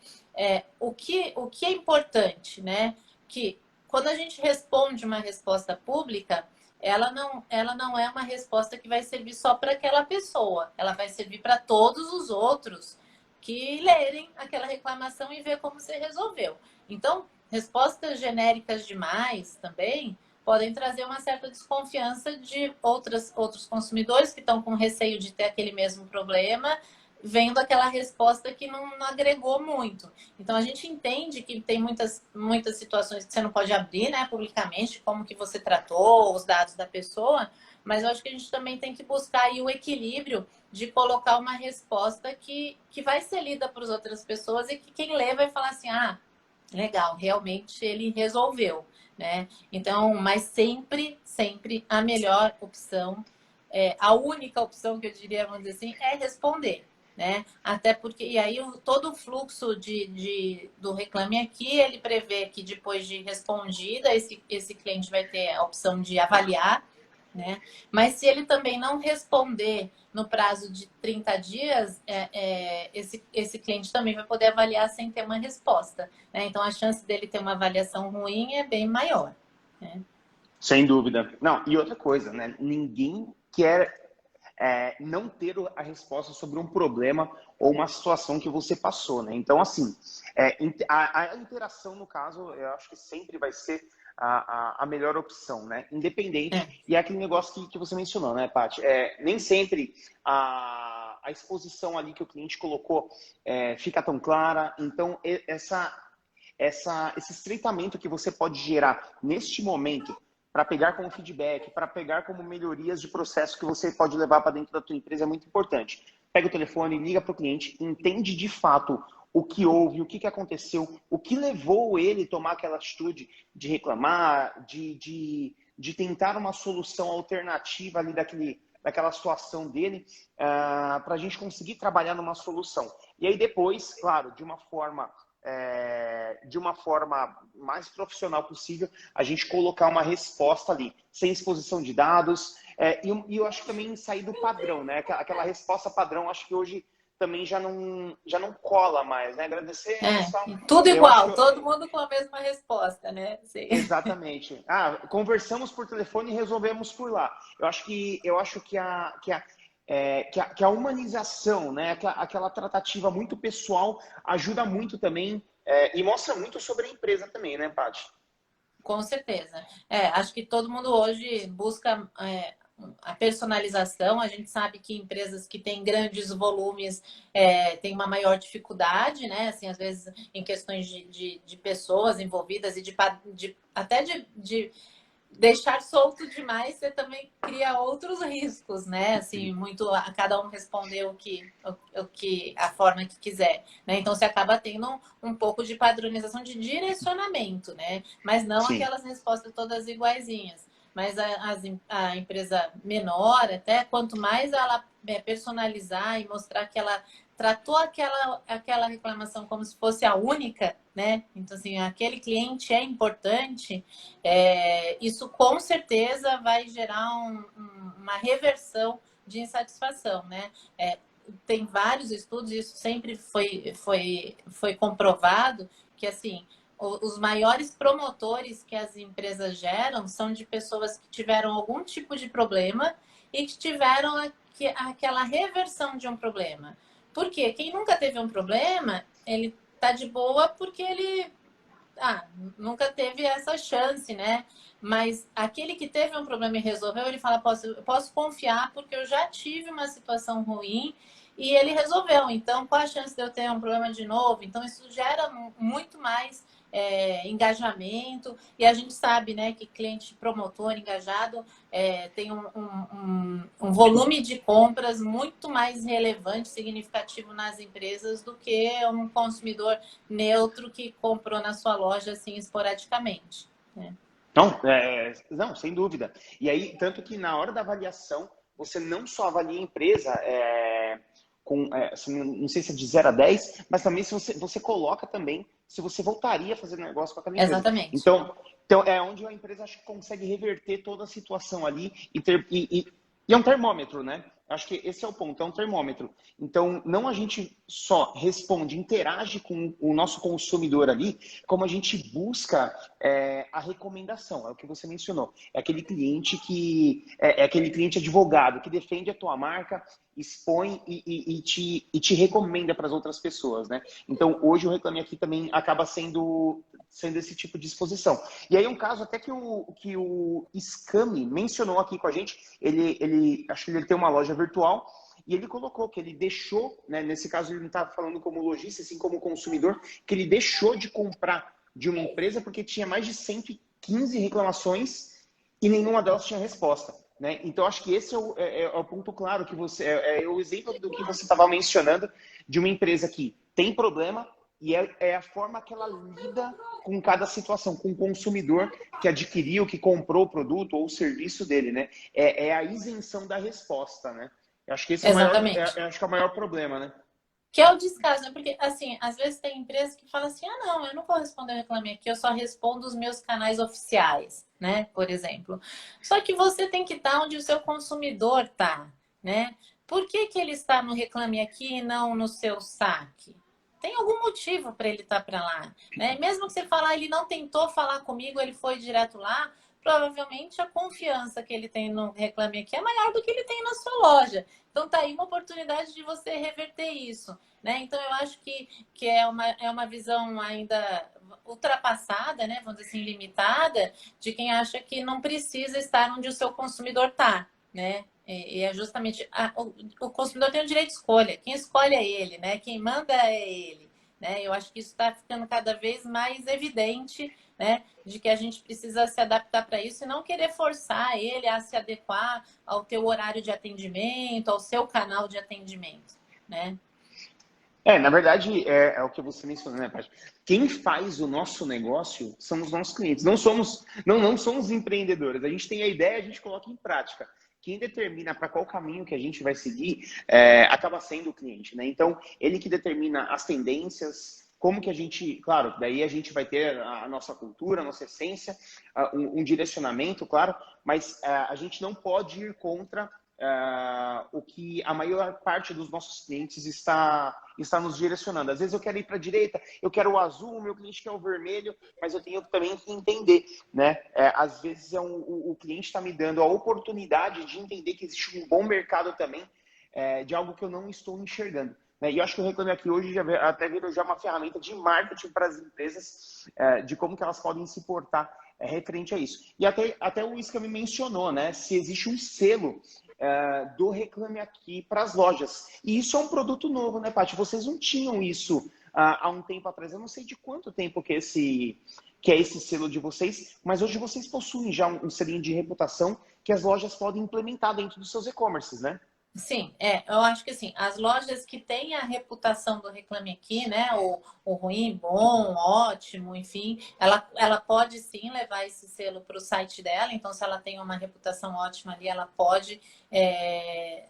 O que é importante, né? Que quando a gente responde uma resposta pública, ela não é uma resposta que vai servir só para aquela pessoa. Ela vai servir para todos os outros que lerem aquela reclamação e ver como você resolveu. Então, respostas genéricas demais também podem trazer uma certa desconfiança de outros consumidores que estão com receio de ter aquele mesmo problema, vendo aquela resposta que não agregou muito. Então, a gente entende que tem muitas situações que você não pode abrir, né, publicamente, como que você tratou os dados da pessoa, mas eu acho que a gente também tem que buscar aí o equilíbrio de colocar uma resposta que vai ser lida por outras pessoas e que quem lê vai falar assim, ah, legal, realmente ele resolveu, né? Então, mas sempre a melhor opção, a única opção que eu diria, vamos dizer assim, é responder, né? Até porque, e aí todo o fluxo do Reclame Aqui, ele prevê que depois de respondida, esse cliente vai ter a opção de avaliar, né? Mas se ele também não responder no prazo de 30 dias, esse cliente também vai poder avaliar sem ter uma resposta, né? Então, a chance dele ter uma avaliação ruim é bem maior, né? Sem dúvida. Não, e outra coisa, né? Ninguém quer não ter a resposta sobre um problema ou uma situação que você passou, né? Então, assim, a interação, no caso, eu acho que sempre vai ser a melhor opção, né? Independente. E é aquele negócio que você mencionou, né, Paty? Nem sempre a exposição ali que o cliente colocou fica tão clara. Então, esse estreitamento que você pode gerar neste momento para pegar como feedback, para pegar como melhorias de processo que você pode levar para dentro da tua empresa é muito importante. Pega o telefone, liga para o cliente, entende de fato o que houve, o que aconteceu, o que levou ele a tomar aquela atitude de reclamar, de tentar uma solução alternativa ali daquela situação dele, para a gente conseguir trabalhar numa solução. E aí depois, claro, de uma forma mais profissional possível, a gente colocar uma resposta ali, sem exposição de dados, e eu acho que também sair do padrão, né? Aquela resposta padrão, acho que hoje também já não cola mais, né? Agradecer, pessoal. Tudo Eu acho igual, que todo mundo com a mesma resposta, né? Sim. exatamente. Conversamos por telefone e resolvemos por lá. Eu acho que a humanização, né? Aquela tratativa muito pessoal ajuda muito também e mostra muito sobre a empresa também, né, Paty? Com certeza. Acho que todo mundo hoje busca a personalização. A gente sabe que empresas que têm grandes volumes têm uma maior dificuldade, né? Assim, às vezes em questões de pessoas envolvidas e até de deixar solto demais, você também cria outros riscos, né? Assim, muito a cada um responder a forma que quiser, né? Então você acaba tendo um pouco de padronização de direcionamento, né? Mas não Sim. aquelas respostas todas iguaizinhas. Mas a empresa menor, até quanto mais ela personalizar e mostrar que ela tratou aquela reclamação como se fosse a única, né? Então, assim, aquele cliente é importante, isso com certeza vai gerar uma reversão de insatisfação, né? Tem vários estudos, isso sempre foi comprovado, que assim, os maiores promotores que as empresas geram são de pessoas que tiveram algum tipo de problema e que tiveram aquela reversão de um problema. Por quê? Quem nunca teve um problema, ele tá de boa porque ele nunca teve essa chance, né? Mas aquele que teve um problema e resolveu, ele fala, eu posso confiar porque eu já tive uma situação ruim e ele resolveu. Então, qual a chance de eu ter um problema de novo? Então, isso gera muito mais engajamento. E a gente sabe, né, que cliente promotor engajado tem um volume de compras muito mais relevante, significativo nas empresas do que um consumidor neutro que comprou na sua loja assim esporadicamente, né? Não, sem dúvida. E aí, tanto que na hora da avaliação, você não só avalia a empresa assim, não sei se é de 0 a 10, mas também se você coloca também se você voltaria a fazer negócio com aquela empresa. Exatamente. Então é onde a empresa acho que consegue reverter toda a situação ali e é um termômetro, né? Acho que esse é o ponto, é um termômetro. Então, não a gente só responde, interage com o nosso consumidor ali, como a gente busca a recomendação, é o que você mencionou. É aquele cliente que é aquele cliente advogado que defende a tua marca, expõe e te recomenda para as outras pessoas, né? Então, hoje o Reclame Aqui também acaba sendo esse tipo de exposição. E aí um caso até que o Scami mencionou aqui com a gente, acho que ele tem uma loja virtual e ele colocou que ele deixou, né, nesse caso ele não está falando como lojista, assim como consumidor, que ele deixou de comprar de uma empresa porque tinha mais de 115 reclamações e nenhuma delas tinha resposta. Né? Então, acho que esse é o ponto claro que é o exemplo do que você estava mencionando de uma empresa que tem problema e é a forma que ela lida com cada situação, com o consumidor que adquiriu, que comprou o produto ou o serviço dele, né? É a isenção da resposta, né? Eu acho que esse Exatamente. acho que é o maior problema, né? Que é o descaso, né? Porque, assim, às vezes tem empresas que falam assim, não, eu não vou responder o Reclame Aqui, eu só respondo os meus canais oficiais, né? Por exemplo. Só que você tem que estar onde o seu consumidor está, né? Por que ele está no Reclame Aqui e não no seu saque? Tem algum motivo para ele estar para lá, né? Mesmo que você falar, ele não tentou falar comigo, ele foi direto lá, provavelmente a confiança que ele tem no Reclame Aqui é maior do que ele tem na sua loja. Então tá aí uma oportunidade de você reverter isso, né? Então eu acho que é uma visão ainda ultrapassada, né? Vamos dizer assim, limitada, de quem acha que não precisa estar onde o seu consumidor está, né? E é justamente o consumidor tem o direito de escolha. Quem escolhe é ele, né? Quem manda é ele, né? Eu acho que isso está ficando cada vez mais evidente, né? De que a gente precisa se adaptar para isso e não querer forçar ele a se adequar ao teu horário de atendimento, ao seu canal de atendimento, né? Na verdade, é o que você mencionou, né, Paty? Quem faz o nosso negócio são os nossos clientes. Não somos empreendedores. A gente tem a ideia, a gente coloca em prática. Quem determina para qual caminho que a gente vai seguir acaba sendo o cliente, né? Então, ele que determina as tendências, como que a gente... Claro, daí a gente vai ter a nossa cultura, a nossa essência, um direcionamento, claro, mas a gente não pode ir contra o que a maior parte dos nossos clientes está nos direcionando. Às vezes eu quero ir para a direita, eu quero o azul, o meu cliente quer o vermelho, mas eu tenho também que entender, né? Às vezes o cliente está me dando a oportunidade de entender que existe um bom mercado também de algo que eu não estou enxergando. E eu acho que o Reclame Aqui hoje até virou já uma ferramenta de marketing para as empresas, de como que elas podem se portar referente a isso. E até o Isca me mencionou, né? Se existe um selo do Reclame Aqui para as lojas. E isso é um produto novo, né, Paty? Vocês não tinham isso há um tempo atrás. Eu não sei de quanto tempo que é esse selo de vocês, mas hoje vocês possuem já um selinho de reputação que as lojas podem implementar dentro dos seus e-commerces, né? Sim, eu acho que assim, as lojas que têm a reputação do Reclame Aqui, né, o ruim, bom, ótimo, enfim, ela pode sim levar esse selo para o site dela, então se ela tem uma reputação ótima ali, ela pode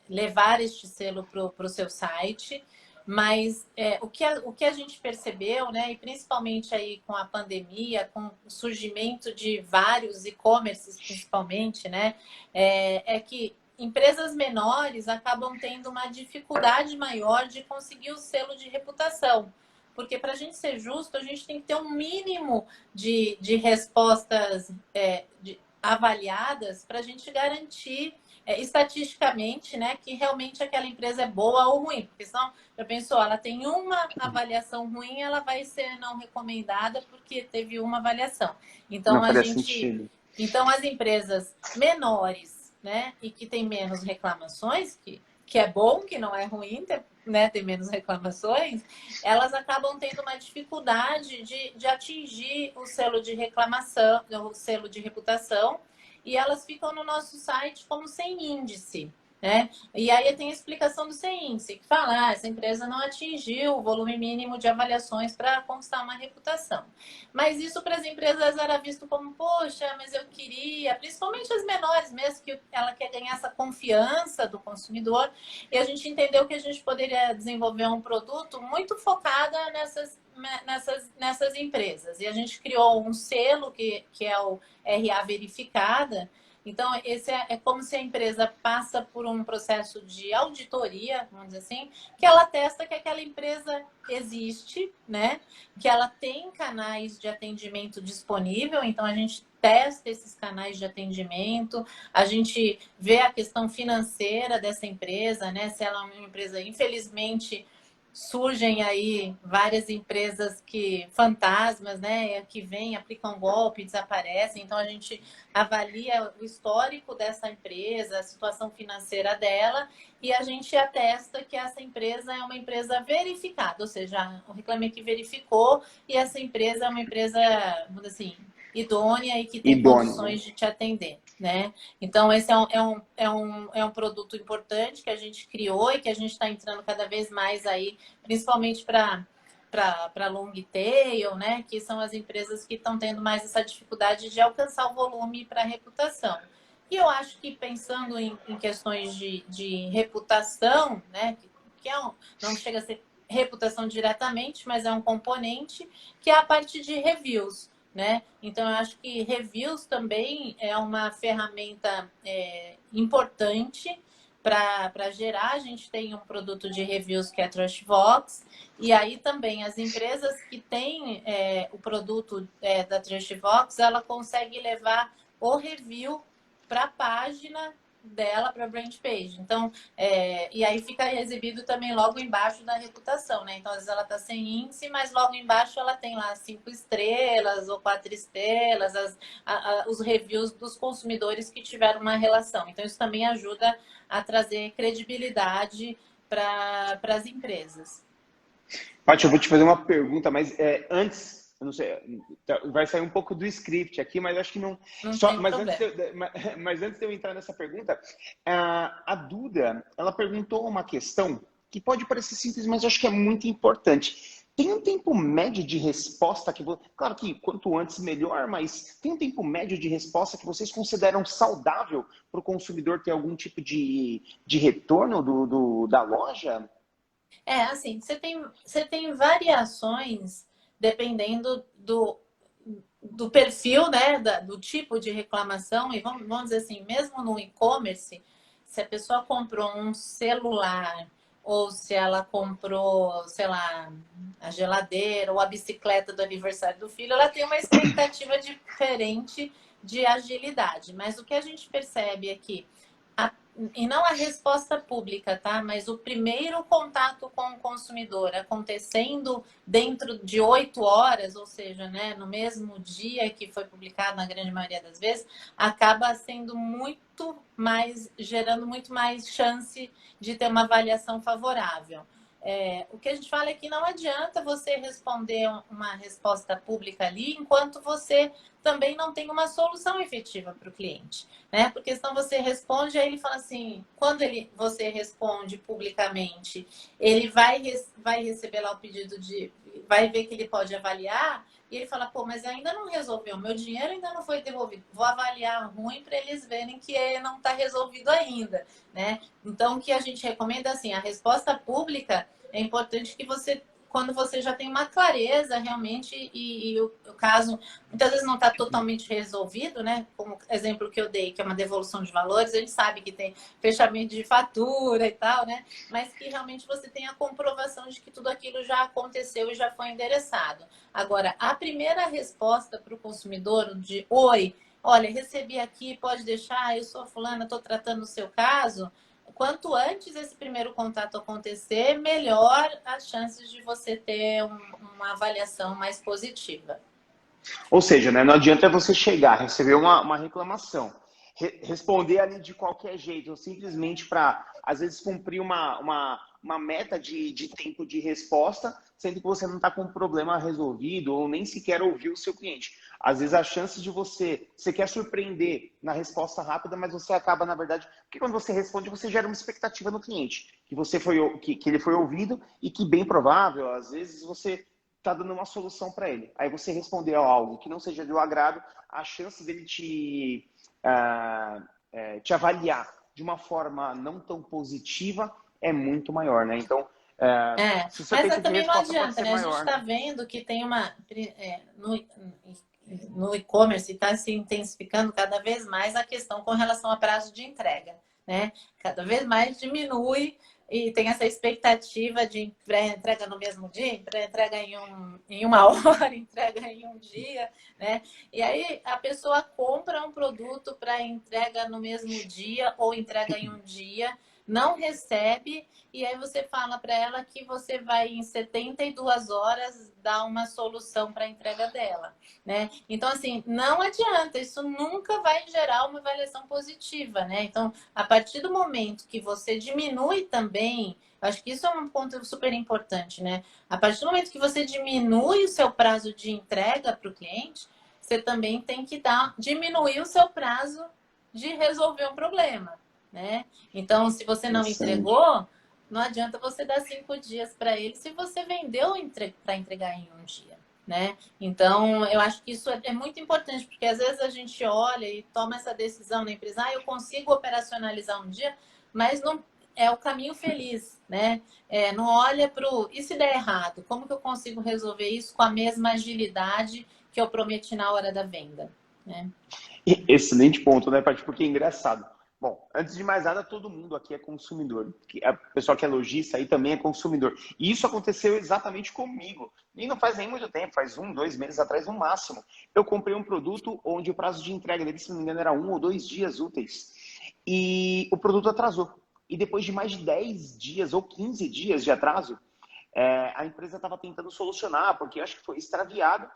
levar este selo para o seu site, mas o que a gente percebeu, né, e principalmente aí com a pandemia, com o surgimento de vários e-commerces principalmente, né, é que empresas menores acabam tendo uma dificuldade maior de conseguir o selo de reputação. Porque para a gente ser justo, a gente tem que ter um mínimo de respostas avaliadas para a gente garantir estatisticamente, né, que realmente aquela empresa é boa ou ruim. Porque senão, já pensou, ela tem uma avaliação ruim, ela vai ser não recomendada porque teve uma avaliação. Então, Não faria sentido. então as empresas menores, né, e que tem menos reclamações, que é bom, que não é ruim, né, ter menos reclamações, elas acabam tendo uma dificuldade de atingir o selo de reclamação, o selo de reputação, e elas ficam no nosso site como sem índice, né? E aí tem a explicação do sem índice, que fala, essa empresa não atingiu o volume mínimo de avaliações para conquistar uma reputação. Mas isso para as empresas era visto como, poxa, mas eu queria, principalmente as menores mesmo, que ela quer ganhar essa confiança do consumidor, e a gente entendeu que a gente poderia desenvolver um produto muito focado nessas empresas. E a gente criou um selo que é o RA Verificada. Então, esse é como se a empresa passa por um processo de auditoria, vamos dizer assim, que ela testa que aquela empresa existe, né? Que ela tem canais de atendimento disponível, então a gente testa esses canais de atendimento, a gente vê a questão financeira dessa empresa, né? Se ela é uma empresa, infelizmente, surgem aí várias empresas fantasmas, né, que vêm, aplicam golpe, desaparecem. Então a gente avalia o histórico dessa empresa, a situação financeira dela, e a gente atesta que essa empresa é uma empresa verificada, ou seja, o Reclame Aqui verificou e essa empresa é uma empresa, vamos dizer assim, idônea e que tem condições de te atender, né? Então, esse é um produto importante que a gente criou e que a gente está entrando cada vez mais aí, principalmente para long tail, né? Que são as empresas que estão tendo mais essa dificuldade de alcançar o volume para reputação. E eu acho que pensando em questões de reputação, né? Que não chega a ser reputação diretamente, mas é um componente, que é a parte de reviews, né? Então, eu acho que reviews também é uma ferramenta importante para gerar. A gente tem um produto de reviews que é a Trustbox, e aí também as empresas que têm o produto da Trustbox, ela consegue levar o review para a página dela, para a brand page. Então, e aí fica exibido também logo embaixo da reputação, né? Então, às vezes ela está sem índice, mas logo embaixo ela tem lá 5 estrelas ou 4 estrelas, os reviews dos consumidores que tiveram uma relação. Então, isso também ajuda a trazer credibilidade para as empresas. Paty, eu vou te fazer uma pergunta, mas antes... Eu não sei, vai sair um pouco do script aqui, mas acho que não. Mas antes de eu entrar nessa pergunta, a Duda, ela perguntou uma questão que pode parecer simples, mas eu acho que é muito importante. Tem um tempo médio de resposta que... Claro que quanto antes melhor, mas tem um tempo médio de resposta que vocês consideram saudável para o consumidor ter algum tipo de retorno da loja? Assim, você tem variações dependendo do perfil, né, do tipo de reclamação. E vamos dizer assim, mesmo no e-commerce, se a pessoa comprou um celular ou se ela comprou, sei lá, a geladeira ou a bicicleta do aniversário do filho, ela tem uma expectativa diferente de agilidade. Mas o que a gente percebe aqui, e não a resposta pública, tá? Mas o primeiro contato com o consumidor acontecendo dentro de 8 horas, ou seja, né, no mesmo dia que foi publicado, na grande maioria das vezes, acaba sendo gerando muito mais chance de ter uma avaliação favorável. O que a gente fala é que não adianta você responder uma resposta pública ali enquanto você também não tem uma solução efetiva para o cliente, né? Porque senão você responde, aí ele fala assim, quando você responde publicamente, ele vai receber lá o pedido vai ver que ele pode avaliar, e ele fala, pô, mas ainda não resolveu, meu dinheiro ainda não foi devolvido, vou avaliar ruim para eles verem que não está resolvido ainda, né? Então, o que a gente recomenda, assim, a resposta pública é importante que quando você já tem uma clareza realmente e o caso muitas vezes não está totalmente resolvido, né? Como exemplo que eu dei, que é uma devolução de valores, a gente sabe que tem fechamento de fatura e tal, né? Mas que realmente você tem a comprovação de que tudo aquilo já aconteceu e já foi endereçado. Agora, a primeira resposta para o consumidor de oi, olha, recebi aqui, pode deixar, eu sou fulana, estou tratando o seu caso. Quanto antes esse primeiro contato acontecer, melhor as chances de você ter uma avaliação mais positiva. Ou seja, né, não adianta você chegar, receber uma reclamação, responder ali de qualquer jeito, ou simplesmente para, às vezes, cumprir uma meta de tempo de resposta, sendo que você não está com um problema resolvido ou nem sequer ouviu o seu cliente. Às vezes, a chance de você quer surpreender na resposta rápida, mas você acaba, na verdade, porque quando você responde, você gera uma expectativa no cliente, que ele foi ouvido e que, bem provável, às vezes, você está dando uma solução para ele. Aí você responder a algo que não seja do agrado, a chance dele te avaliar de uma forma não tão positiva é muito maior, né? Então, se o seu Mas tempo de também não resposta pode adianta, ser né? A gente maior, está né? vendo que tem no e-commerce está se intensificando cada vez mais a questão com relação a prazo de entrega, né? Cada vez mais diminui e tem essa expectativa de entrega no mesmo dia, entrega em uma hora, entrega em um dia, né? E aí a pessoa compra um produto para entrega no mesmo dia ou entrega em um dia, não recebe, e aí você fala para ela que você vai em 72 horas dar uma solução para a entrega dela, né? Então, assim, não adianta, isso nunca vai gerar uma avaliação positiva, né? Então, a partir do momento que você diminui também, acho que isso é um ponto super importante, né? A partir do momento que você diminui o seu prazo de entrega para o cliente, você também tem que diminuir o seu prazo de resolver um problema, né? Então, se você não Interessante. entregou, não adianta você dar 5 dias para ele se você vendeu para entregar em um dia, né? Então, eu acho que isso é muito importante, porque às vezes a gente olha e toma essa decisão na empresa, eu consigo operacionalizar um dia, mas não é o caminho feliz, né? Não olha para o... E se der errado? Como que eu consigo resolver isso com a mesma agilidade que eu prometi na hora da venda, né? Excelente ponto, né, Paty? Porque é engraçado. Bom, antes de mais nada, todo mundo aqui é consumidor. A pessoa que é lojista aí também é consumidor. E isso aconteceu exatamente comigo. E não faz nem muito tempo, faz 1, 2 meses atrás no máximo. Eu comprei um produto onde o prazo de entrega dele, se não me engano, era 1 ou 2 dias úteis. E o produto atrasou. E depois de mais de 10 dias ou 15 dias de atraso, a empresa estava tentando solucionar, porque eu acho que foi extraviado.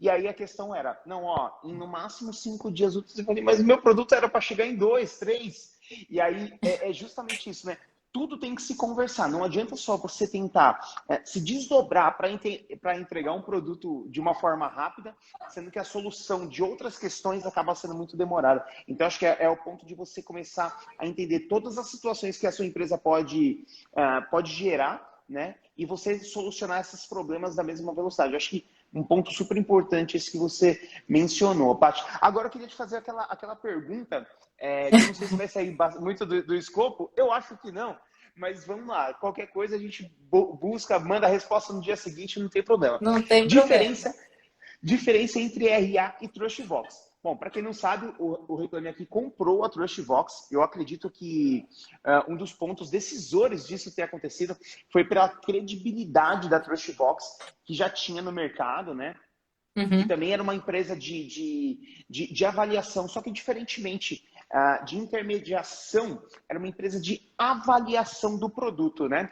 E aí a questão era, não, ó, em no máximo 5 dias úteis. Eu falei, mas o meu produto era para chegar em 2, 3. E aí é justamente isso, né? Tudo tem que se conversar. Não adianta só você tentar se desdobrar para entregar um produto de uma forma rápida, sendo que a solução de outras questões acaba sendo muito demorada. Então, acho que é o ponto de você começar a entender todas as situações que a sua empresa pode gerar, né? E você solucionar esses problemas da mesma velocidade. Eu acho que um ponto super importante esse que você mencionou, Paty. Agora eu queria te fazer aquela pergunta, que eu não sei se vai sair muito do escopo, eu acho que não, mas vamos lá, qualquer coisa a gente busca, manda a resposta no dia seguinte, não tem problema. Não tem problema. Diferença entre RA e Trustbox. Bom, para quem não sabe, o Reclame Aqui comprou a Trustbox. Eu acredito que um dos pontos decisores disso ter acontecido foi pela credibilidade da Trustbox que já tinha no mercado, né? E Uhum. também era uma empresa de avaliação, só que diferentemente de intermediação, era uma empresa de avaliação do produto, né?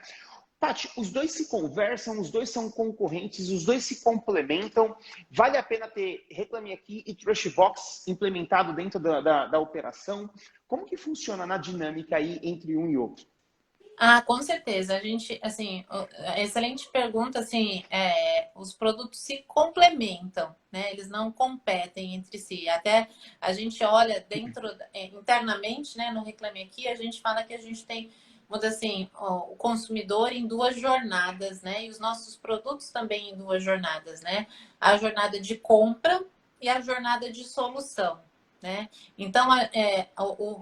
Tati, os dois se conversam, os dois são concorrentes, os dois se complementam. Vale a pena ter Reclame Aqui e Trustbox implementado dentro da operação? Como que funciona na dinâmica aí entre um e outro? Ah, com certeza. A gente, assim, excelente pergunta, assim, os produtos se complementam, né? Eles não competem entre si. Até a gente olha internamente, né, no Reclame Aqui, a gente fala que a gente tem, vamos dizer assim, o consumidor em duas jornadas, né? E os nossos produtos também em duas jornadas, né? A jornada de compra e a jornada de solução, né? Então,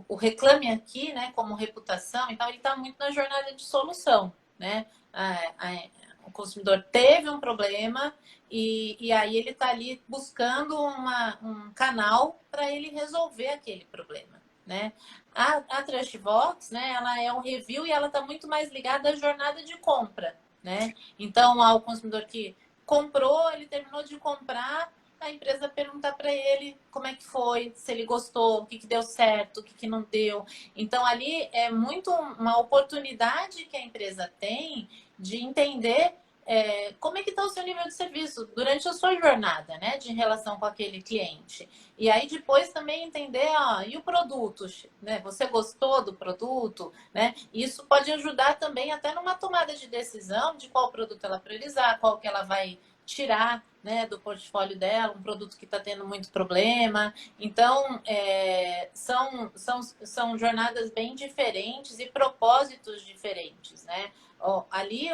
o Reclame Aqui, né, como reputação, então ele está muito na jornada de solução, né? O consumidor teve um problema e aí ele está ali buscando um canal para ele resolver aquele problema, né? A Trustbox, né, ela é um review e ela está muito mais ligada à jornada de compra, né? Então, ao consumidor que comprou, ele terminou de comprar, a empresa perguntar para ele como é que foi, se ele gostou, o que, que deu certo, o que, que não deu. Então, ali é muito uma oportunidade que a empresa tem de entender como é que está o seu nível de serviço durante a sua jornada, né, de relação com aquele cliente. E aí depois também entender, ó, e o produto, né? Você gostou do produto, né? Isso pode ajudar também até numa tomada de decisão de qual produto ela priorizar, qual que ela vai tirar, né, do portfólio dela, um produto que está tendo muito problema. Então, são jornadas bem diferentes e propósitos diferentes, né? Ali,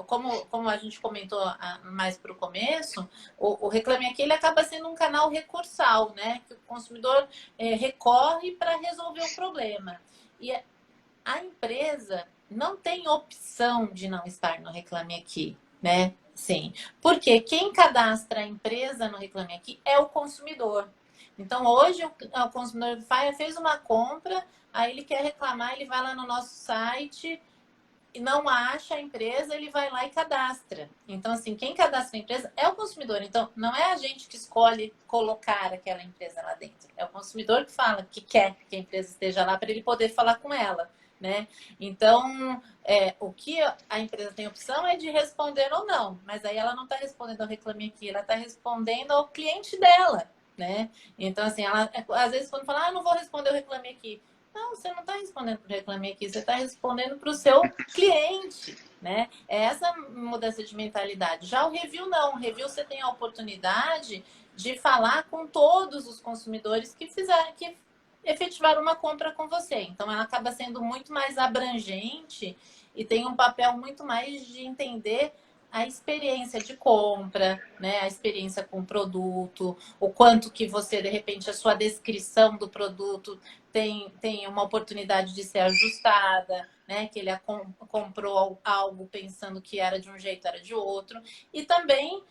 como a gente comentou mais para o começo, o Reclame Aqui ele acaba sendo um canal recursal, né? Que o consumidor recorre para resolver o problema. E a empresa não tem opção de não estar no Reclame Aqui, né? Sim, porque quem cadastra a empresa no Reclame Aqui é o consumidor. Então, hoje o consumidor fez uma compra, aí ele quer reclamar, ele vai lá no nosso site e não acha a empresa, ele vai lá e cadastra. Então, assim, quem cadastra a empresa é o consumidor. Então, não é a gente que escolhe colocar aquela empresa lá dentro. É o consumidor que fala que quer que a empresa esteja lá para ele poder falar com ela, né? Então, o que a empresa tem opção é de responder ou não. Mas aí ela não está respondendo ao Reclame Aqui, ela está respondendo ao cliente dela, né? Então, assim, ela, às vezes, quando fala, não vou responder o Reclame Aqui. Não, você não está respondendo para o Reclame Aqui, você está respondendo para o seu cliente, né? É essa mudança de mentalidade. Já o review não. O review você tem a oportunidade de falar com todos os consumidores que efetivaram uma compra com você. Então, ela acaba sendo muito mais abrangente e tem um papel muito mais de entender a experiência de compra, né? A experiência com o produto, o quanto que você, de repente, a sua descrição do produto tem uma oportunidade de ser ajustada, né? Que ele comprou algo pensando que era de um jeito, era de outro. E também,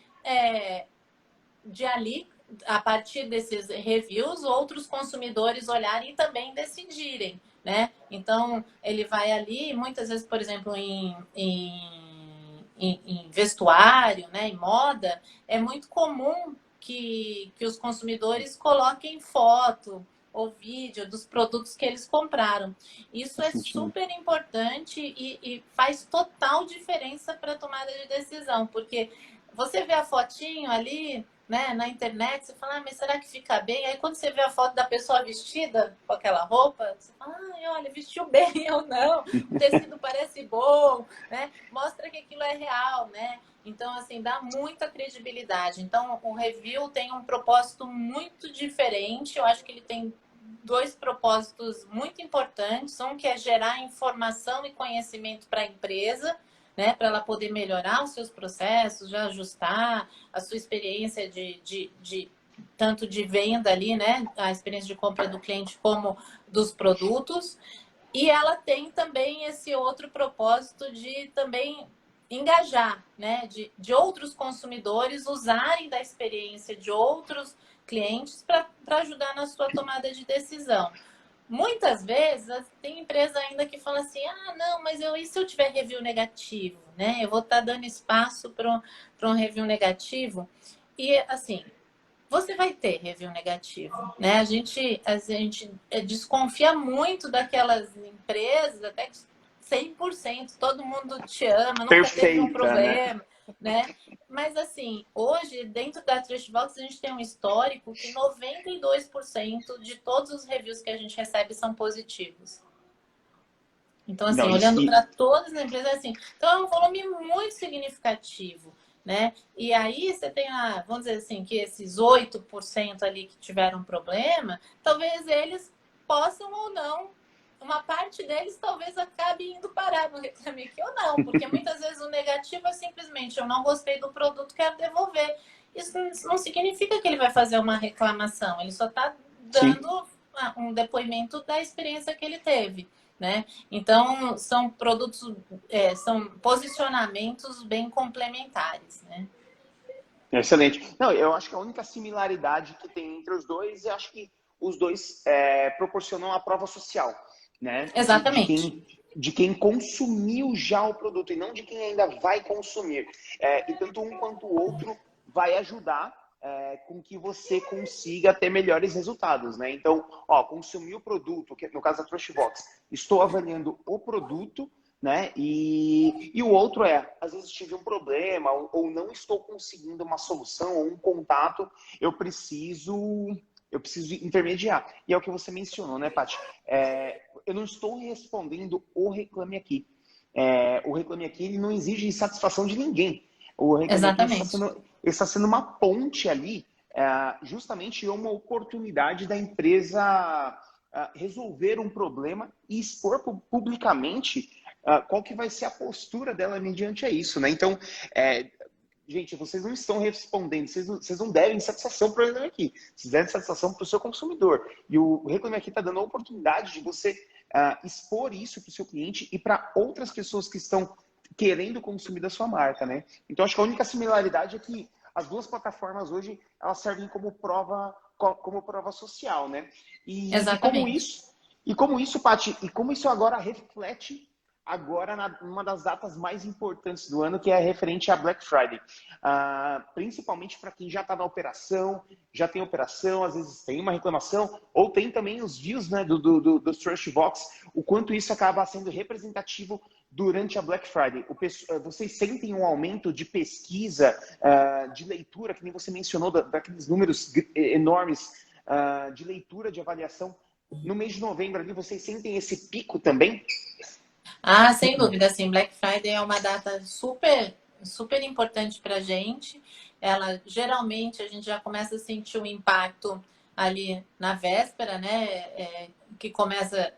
de ali, a partir desses reviews, outros consumidores olharem e também decidirem, né? Então, ele vai ali, muitas vezes, por exemplo, em vestuário, né, em moda, é muito comum que os consumidores coloquem foto ou vídeo dos produtos que eles compraram. Isso é super importante e faz total diferença para a tomada de decisão, porque você vê a fotinho ali, né, na internet, você fala, mas será que fica bem? Aí quando você vê a foto da pessoa vestida com aquela roupa, você fala, olha, vestiu bem ou não, o tecido parece bom, né? Mostra que aquilo é real, né? Então, assim, dá muita credibilidade. Então, o review tem um propósito muito diferente. Eu acho que ele tem dois propósitos muito importantes. Um que é gerar informação e conhecimento para a empresa, né, para ela poder melhorar os seus processos, já ajustar a sua experiência tanto de venda ali, né, a experiência de compra do cliente como dos produtos. E ela tem também esse outro propósito de também engajar, né, de outros consumidores usarem da experiência de outros clientes para ajudar na sua tomada de decisão. Muitas vezes tem empresa ainda que fala assim, não, mas e se eu tiver review negativo, né? Eu vou estar dando espaço para um review negativo. E assim, você vai ter review negativo, né? A gente desconfia muito daquelas empresas, até que 100%, todo mundo te ama, nunca teve um problema, né? Mas assim, hoje, dentro da Trustbox, a gente tem um histórico que 92% de todos os reviews que a gente recebe são positivos. Então, assim, olhando para todas as empresas, assim, então é um volume muito significativo, né? E aí você tem, vamos dizer assim, que esses 8% ali que tiveram problema, talvez eles possam ou não, uma parte deles talvez acabe indo parar no Reclame Aqui ou não, porque muitas vezes o negativo é simplesmente eu não gostei do produto, quero devolver. Isso não significa que ele vai fazer uma reclamação, ele só está dando um depoimento da experiência que ele teve, né? Então, são produtos, são posicionamentos bem complementares, né? Excelente. Não, eu acho que a única similaridade que tem entre os dois, eu acho que os dois proporcionam a prova social, né? Exatamente. De quem consumiu já o produto e não de quem ainda vai consumir. E tanto um quanto o outro vai ajudar com que você consiga ter melhores resultados, né? Então, ó, consumir o produto, que no caso da Trustbox, estou avaliando o produto, né? E o outro às vezes tive um problema ou não estou conseguindo uma solução ou um contato, eu preciso intermediar. E é o que você mencionou, né, Paty? Eu não estou respondendo o Reclame Aqui. O Reclame Aqui ele não exige satisfação de ninguém. O Reclame Aqui Exatamente. está sendo uma ponte ali, justamente uma oportunidade da empresa resolver um problema e expor publicamente qual que vai ser a postura dela mediante a isso, né? Então, gente, vocês não estão respondendo, vocês não devem satisfação para o Reclame Aqui, vocês devem satisfação para o seu consumidor. E o Reclame Aqui está dando a oportunidade de você expor isso para o seu cliente e para outras pessoas que estão querendo consumir da sua marca, né? Então, acho que a única similaridade é que as duas plataformas hoje, elas servem como prova social, né? Exatamente. Como isso, Paty, e como isso agora reflete numa das datas mais importantes do ano, que é referente à Black Friday. Principalmente para quem já está na operação, já tem operação, às vezes tem uma reclamação, ou tem também os views, né, dos Trustbox, o quanto isso acaba sendo representativo durante a Black Friday. Vocês sentem um aumento de pesquisa, de leitura, que nem você mencionou, daqueles números enormes de leitura, de avaliação. No mês de novembro ali, vocês sentem esse pico também? Ah, sem dúvida, assim, Black Friday é uma data super, super importante para a gente. Ela, geralmente, a gente já começa a sentir o impacto ali na véspera, né? Que começa,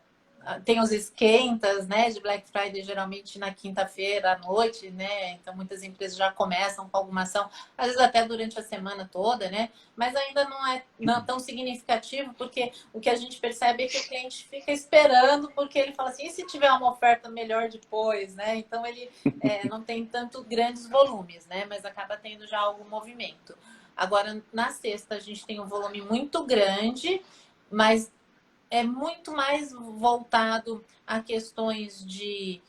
tem os esquentas, né? De Black Friday, geralmente na quinta-feira à noite, né? Então, muitas empresas já começam com alguma ação, às vezes até durante a semana toda, né? Mas ainda não é tão significativo, porque o que a gente percebe é que o cliente fica esperando, porque ele fala assim, e se tiver uma oferta melhor depois, né? Então, ele não tem tanto grandes volumes, né? Mas acaba tendo já algum movimento. Agora, na sexta, a gente tem um volume muito grande, mas é muito mais voltado a questões de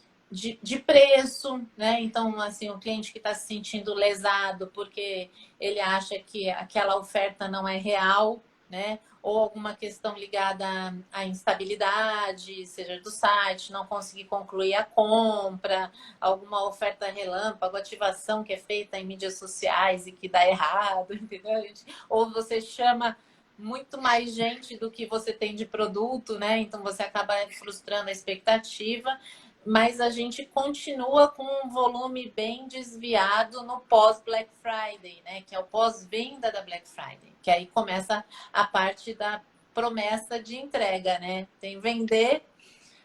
preço, né? Então, assim, o cliente que está se sentindo lesado porque ele acha que aquela oferta não é real, né? Ou alguma questão ligada à instabilidade, seja do site, não conseguir concluir a compra, alguma oferta relâmpago, ativação que é feita em mídias sociais e que dá errado, entendeu? Ou você chama muito mais gente do que você tem de produto, né? Então você acaba frustrando a expectativa, mas a gente continua com um volume bem desviado no pós-Black Friday, né? Que é o pós-venda da Black Friday, que aí começa a parte da promessa de entrega, né? Tem vender,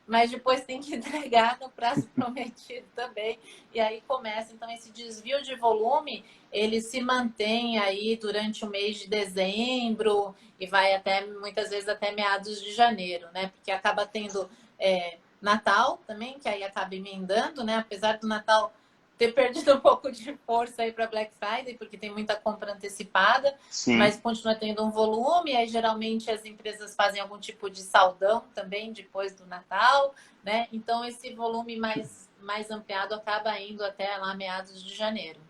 mas depois tem que entregar no prazo prometido também. E aí começa, então, esse desvio de volume, ele se mantém aí durante o mês de dezembro e vai até, muitas vezes, até meados de janeiro, né? Porque acaba tendo Natal também, que aí acaba emendando, né? Apesar do Natal ter perdido um pouco de força aí para Black Friday, porque tem muita compra antecipada, Sim. mas continua tendo um volume, aí geralmente as empresas fazem algum tipo de saldão também depois do Natal, né? Então esse volume mais ampliado acaba indo até lá meados de janeiro.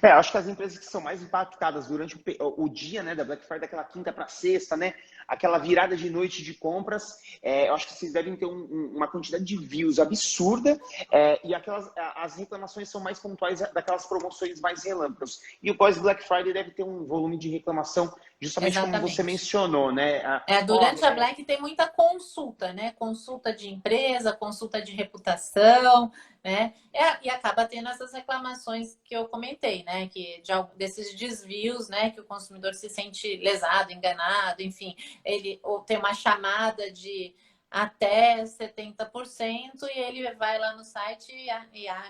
Acho que as empresas que são mais impactadas durante o dia, né, da Black Friday, daquela quinta para sexta, né, aquela virada de noite de compras, eu acho que vocês devem ter uma quantidade de views absurda, e as reclamações são mais pontuais daquelas promoções mais relâmpagos. E o pós-Black Friday deve ter um volume de reclamação, justamente como você Exatamente. mencionou, né? Durante a Black tem muita consulta, né? Consulta de empresa, consulta de reputação, né? E acaba tendo essas reclamações que eu comentei, né? Desses desvios, né? Que o consumidor se sente lesado, enganado, enfim, ou tem uma chamada de até 70% e ele vai lá no site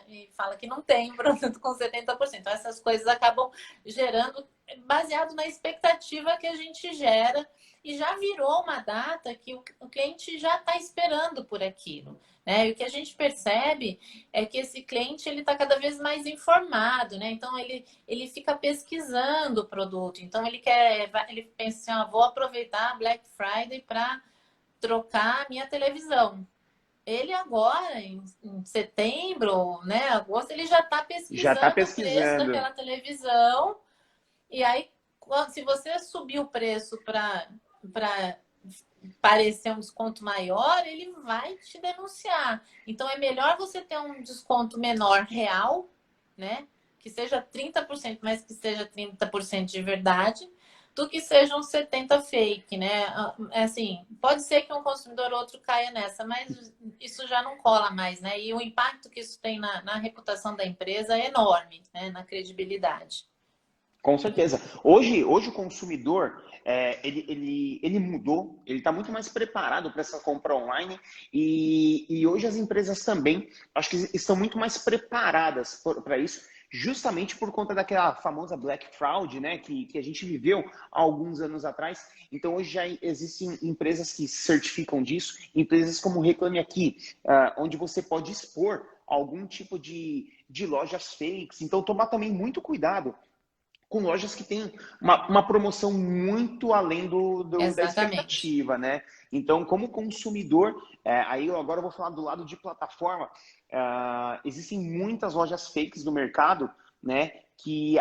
e fala que não tem produto com 70%. Então, essas coisas acabam gerando, baseado na expectativa que a gente gera, e já virou uma data que o cliente já está esperando por aquilo, né? E o que a gente percebe é que esse cliente ele está cada vez mais informado, né? Então ele fica pesquisando o produto. Então ele pensa assim, vou aproveitar a Black Friday para trocar a minha televisão. Ele agora, em setembro, né, agosto, ele já está Já está pesquisando o preço pesquisando. daquela televisão. E aí se você subir o preço para parecer um desconto maior, ele vai te denunciar. Então, é melhor você ter um desconto menor real, né? Que seja 30%, mas que seja 30% de verdade, do que seja um 70% fake, né? Assim, pode ser que um consumidor ou outro caia nessa, mas isso já não cola mais, né? E o impacto que isso tem na reputação da empresa é enorme, né? Na credibilidade. Com certeza. Hoje o consumidor, ele mudou, ele está muito mais preparado para essa compra online e hoje as empresas também, acho que estão muito mais preparadas para isso, justamente por conta daquela famosa Black Fraud, né, que a gente viveu há alguns anos atrás. Então, hoje já existem empresas que certificam disso, empresas como Reclame Aqui, onde você pode expor algum tipo de lojas fakes. Então, tomar também muito cuidado com lojas que têm uma promoção muito além da Exatamente. expectativa, né? Então, como consumidor, aí agora eu vou falar do lado de plataforma, existem muitas lojas fakes no mercado, né? Que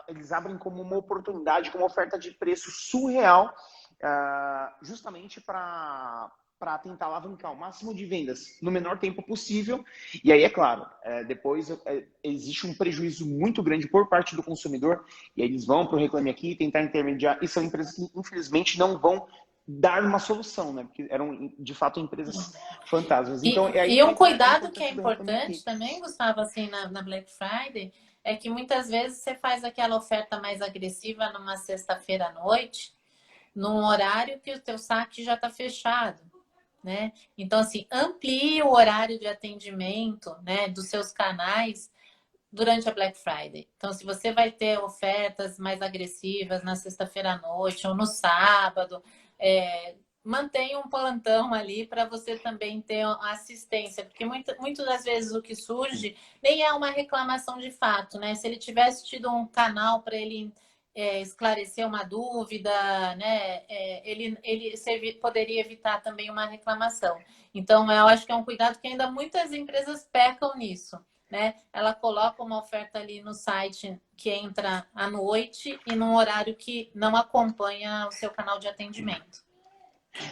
eles abrem como uma oportunidade, como uma oferta de preço surreal, justamente para tentar alavancar o máximo de vendas no menor tempo possível. E aí, é claro, depois existe um prejuízo muito grande por parte do consumidor, e aí eles vão para o Reclame Aqui tentar intermediar, e são empresas que, infelizmente, não vão dar uma solução, né? Porque eram, de fato, empresas fantasmas. Então, é aí E que um entra a cuidado que é importância do Reclame importante Aqui. também, Gustavo, assim, na Black Friday, é que muitas vezes você faz aquela oferta mais agressiva numa sexta-feira à noite, num horário que o teu saque já está fechado, né? Então, assim, amplie o horário de atendimento, né, dos seus canais durante a Black Friday. Então, se você vai ter ofertas mais agressivas na sexta-feira à noite ou no sábado, mantenha um plantão ali para você também ter assistência, porque muitas das vezes o que surge nem é uma reclamação de fato, né? Se ele tivesse tido um canal para ele esclarecer uma dúvida, né? Ele poderia evitar também uma reclamação. Então, eu acho que é um cuidado que ainda muitas empresas pecam nisso, né? Ela coloca uma oferta ali no site que entra à noite e num horário que não acompanha o seu canal de atendimento.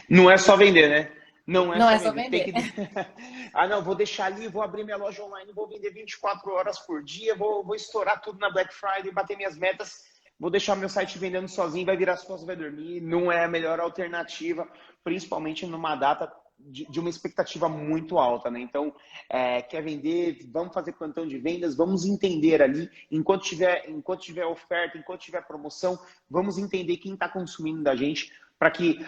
Não é só vender, né? Não é Não só é só vender. Tem vender. que... Ah, não, vou deixar ali, vou abrir minha loja online, vou vender 24 horas por dia, vou estourar tudo na Black Friday, bater minhas metas, vou deixar meu site vendendo sozinho, vai virar as costas, vai dormir. Não é a melhor alternativa, principalmente numa data de uma expectativa muito alta, né? Então, quer vender, vamos fazer plantão de vendas, vamos entender ali, enquanto tiver oferta, enquanto tiver promoção, vamos entender quem está consumindo da gente, para que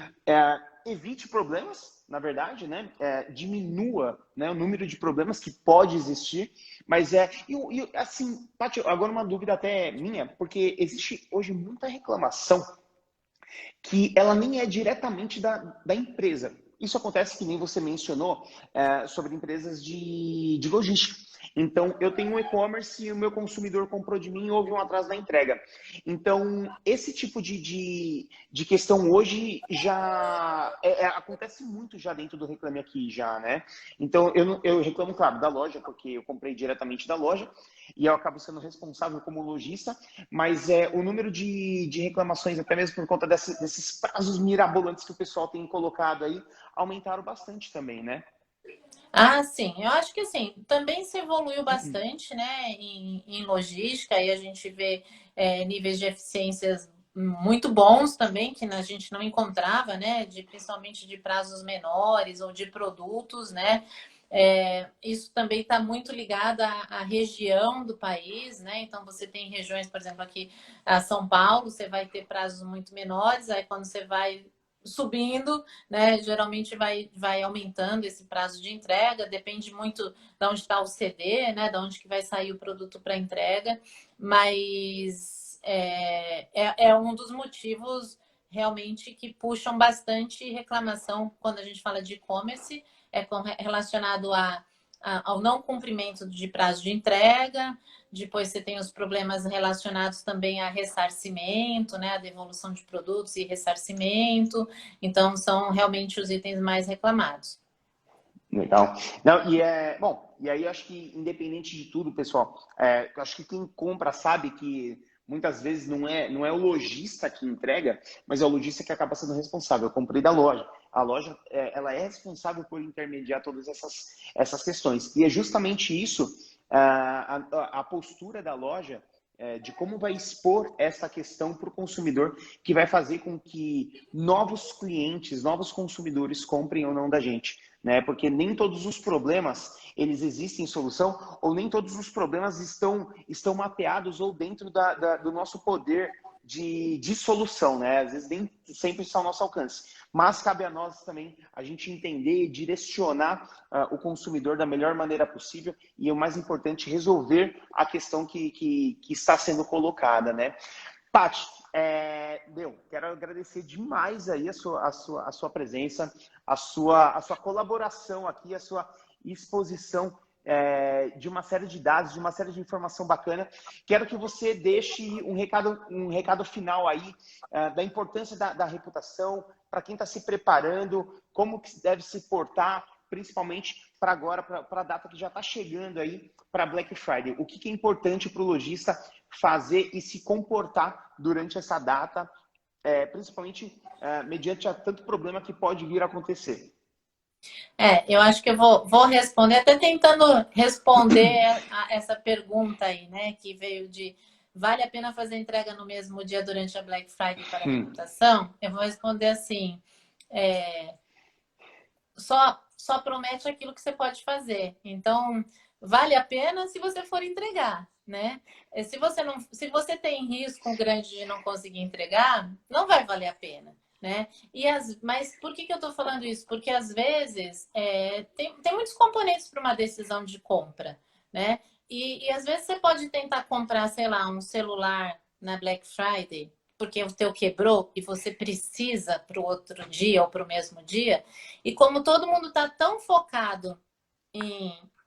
evite problemas, na verdade, né? Diminua, né, o número de problemas que pode existir, mas assim, Paty, agora uma dúvida até minha, porque existe hoje muita reclamação que ela nem é diretamente da empresa. Isso acontece, que nem você mencionou, sobre empresas de logística. Então, eu tenho um e-commerce e o meu consumidor comprou de mim e houve um atraso na entrega. Então, esse tipo de questão hoje já acontece muito já dentro do Reclame Aqui, já, né? Então, eu reclamo, claro, da loja, porque eu comprei diretamente da loja e eu acabo sendo responsável como lojista, mas o número de reclamações, até mesmo por conta desses prazos mirabolantes que o pessoal tem colocado aí, aumentaram bastante também, né? Ah, sim. Eu acho que assim, também se evoluiu bastante, né, em logística, e a gente vê níveis de eficiências muito bons também, que a gente não encontrava, né, principalmente de prazos menores ou de produtos, né? Isso também está muito ligado à região do país, né? Então você tem regiões, por exemplo, aqui a São Paulo, você vai ter prazos muito menores, aí quando você vai subindo, né? Geralmente vai aumentando esse prazo de entrega, depende muito de onde está o CD, né? De onde que vai sair o produto para entrega, mas é um dos motivos realmente que puxam bastante reclamação quando a gente fala de e-commerce, relacionado ao não cumprimento de prazo de entrega. Depois você tem os problemas relacionados também a ressarcimento, né? A devolução de produtos e ressarcimento. Então, são realmente os itens mais reclamados. Legal. Não, bom, e aí eu acho que, independente de tudo, pessoal, eu acho que quem compra sabe que muitas vezes não é o lojista que entrega, mas é o lojista que acaba sendo responsável. Eu comprei da loja. A loja ela é responsável por intermediar todas essas questões. E é justamente isso, a postura da loja, de como vai expor essa questão para o consumidor, que vai fazer com que novos clientes, novos consumidores comprem ou não da gente, né? Porque nem todos os problemas eles existem em solução, ou nem todos os problemas estão mapeados ou dentro do nosso poder de solução, né? Às vezes nem sempre está ao nosso alcance. Mas cabe a nós também a gente entender e direcionar o consumidor da melhor maneira possível e, o mais importante, resolver a questão que está sendo colocada, né? Paty, quero agradecer demais aí a sua presença, a sua colaboração aqui, a sua exposição de uma série de dados, de uma série de informação bacana. Quero que você deixe um recado final aí da importância da reputação, para quem está se preparando, como que deve se portar, principalmente para agora, para a data que já está chegando aí, para Black Friday. O que é importante para o lojista fazer e se comportar durante essa data, principalmente mediante a tanto problema que pode vir a acontecer. Eu acho que eu vou responder, até tentando responder a essa pergunta aí, né? Que veio de vale a pena fazer entrega no mesmo dia durante a Black Friday para a reputação? Eu vou responder assim: só promete aquilo que você pode fazer. Então, vale a pena se você for entregar, né? Se você tem risco grande de não conseguir entregar, não vai valer a pena. Né? Mas por que eu estou falando isso? Porque às vezes tem muitos componentes para uma decisão de compra, né? E às vezes você pode tentar comprar, sei lá, um celular na Black Friday, porque o teu quebrou e você precisa para o outro dia ou para o mesmo dia. E como todo mundo está tão focado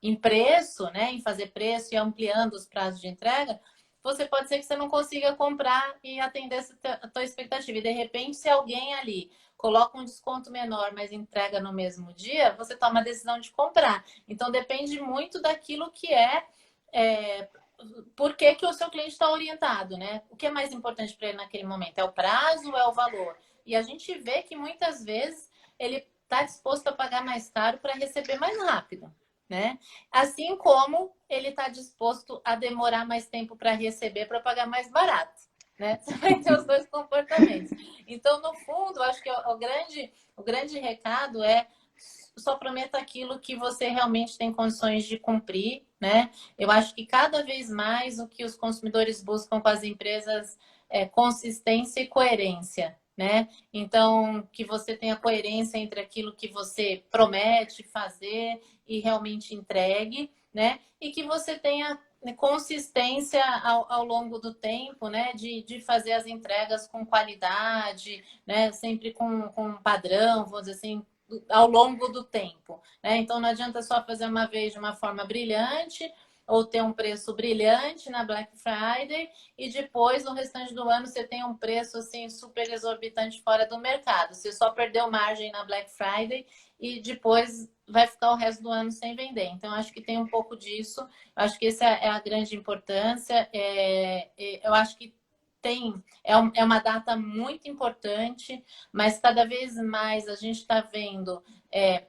em preço, né? Em fazer preço e ampliando os prazos de entrega, pode ser que você não consiga comprar e atender a tua expectativa. E, de repente, se alguém ali coloca um desconto menor, mas entrega no mesmo dia, você toma a decisão de comprar. Então, depende muito daquilo que por que o seu cliente está orientado, né? O que é mais importante para ele naquele momento? É o prazo ou é o valor? E a gente vê que, muitas vezes, ele está disposto a pagar mais caro para receber mais rápido. Né? Assim como ele está disposto a demorar mais tempo para receber, para pagar mais barato. Né? Você vai ter os dois comportamentos. Então, no fundo, acho que o grande recado só prometa aquilo que você realmente tem condições de cumprir. Né? Eu acho que cada vez mais o que os consumidores buscam com as empresas é consistência e coerência. Né? Então, que você tenha coerência entre aquilo que você promete fazer e realmente entregue, né? E que você tenha consistência ao longo do tempo, né? De fazer as entregas com qualidade, né? Sempre com padrão, vamos dizer assim, ao longo do tempo. Né? Então, não adianta só fazer uma vez de uma forma brilhante, ou ter um preço brilhante na Black Friday e depois, no restante do ano, você tem um preço assim super exorbitante fora do mercado. Você só perdeu margem na Black Friday e depois vai ficar o resto do ano sem vender. Então, acho que tem um pouco disso. Acho que essa é a grande importância. Eu acho que é uma data muito importante, mas cada vez mais a gente está vendo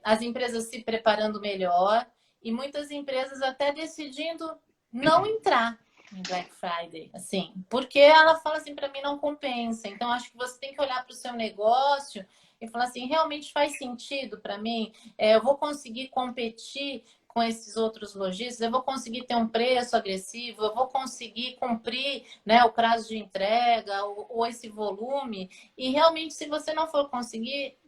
as empresas se preparando melhor, e muitas empresas até decidindo não entrar em Black Friday, assim, porque ela fala assim, para mim não compensa. Então, acho que você tem que olhar para o seu negócio e falar assim, realmente faz sentido para mim? Eu vou conseguir competir com esses outros lojistas, eu vou conseguir ter um preço agressivo, eu vou conseguir cumprir, né, o prazo de entrega ou esse volume. E realmente, se você não for conseguir,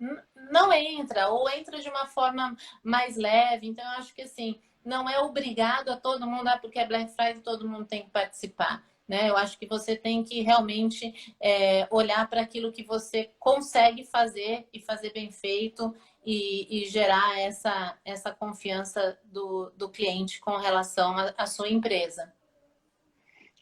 não entra, ou entra de uma forma mais leve. Então, eu acho que assim, não é obrigado a todo mundo, porque é Black Friday, todo mundo tem que participar. Né? Eu acho que você tem que realmente olhar para aquilo que você consegue fazer e fazer bem feito, e gerar essa confiança do cliente com relação à sua empresa.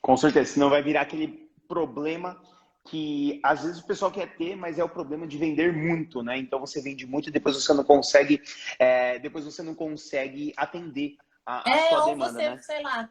Com certeza, senão vai virar aquele problema que às vezes o pessoal quer ter, mas é o problema de vender muito, né? Então você vende muito e depois você não consegue atender a sua Ou demanda, você, né? sei lá,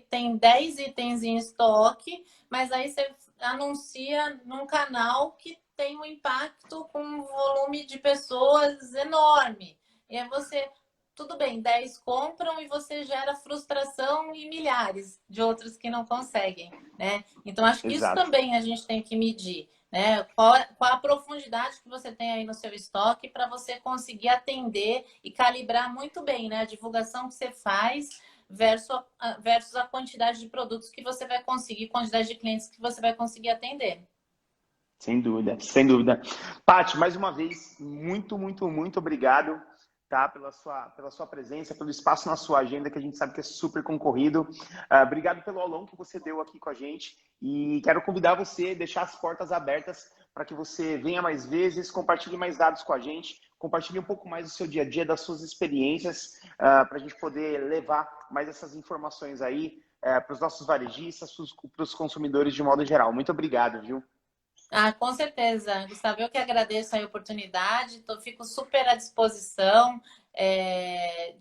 tem 10 itens em estoque, mas aí você anuncia num canal que tem um impacto com um volume de pessoas enorme. E aí você, tudo bem, 10 compram e você gera frustração em milhares de outros que não conseguem, né? Então, acho que isso Exato. também a gente tem que medir, né? Qual a profundidade que você tem aí no seu estoque para você conseguir atender e calibrar muito bem, né? A divulgação que você faz versus a quantidade de produtos que você vai conseguir, quantidade de clientes que você vai conseguir atender. Sem dúvida, sem dúvida. Paty, mais uma vez, muito, muito, muito obrigado, tá? Pela sua presença, pelo espaço na sua agenda, que a gente sabe que é super concorrido. Obrigado pelo aulão que você deu aqui com a gente. E quero convidar você a deixar as portas abertas para que você venha mais vezes, compartilhe mais dados com a gente, compartilhe um pouco mais do seu dia a dia, das suas experiências, para a gente poder levar mais essas informações aí para os nossos varejistas, para os consumidores de modo geral. Muito obrigado, viu? Ah, com certeza, Gustavo. Eu que agradeço a oportunidade, fico super à disposição.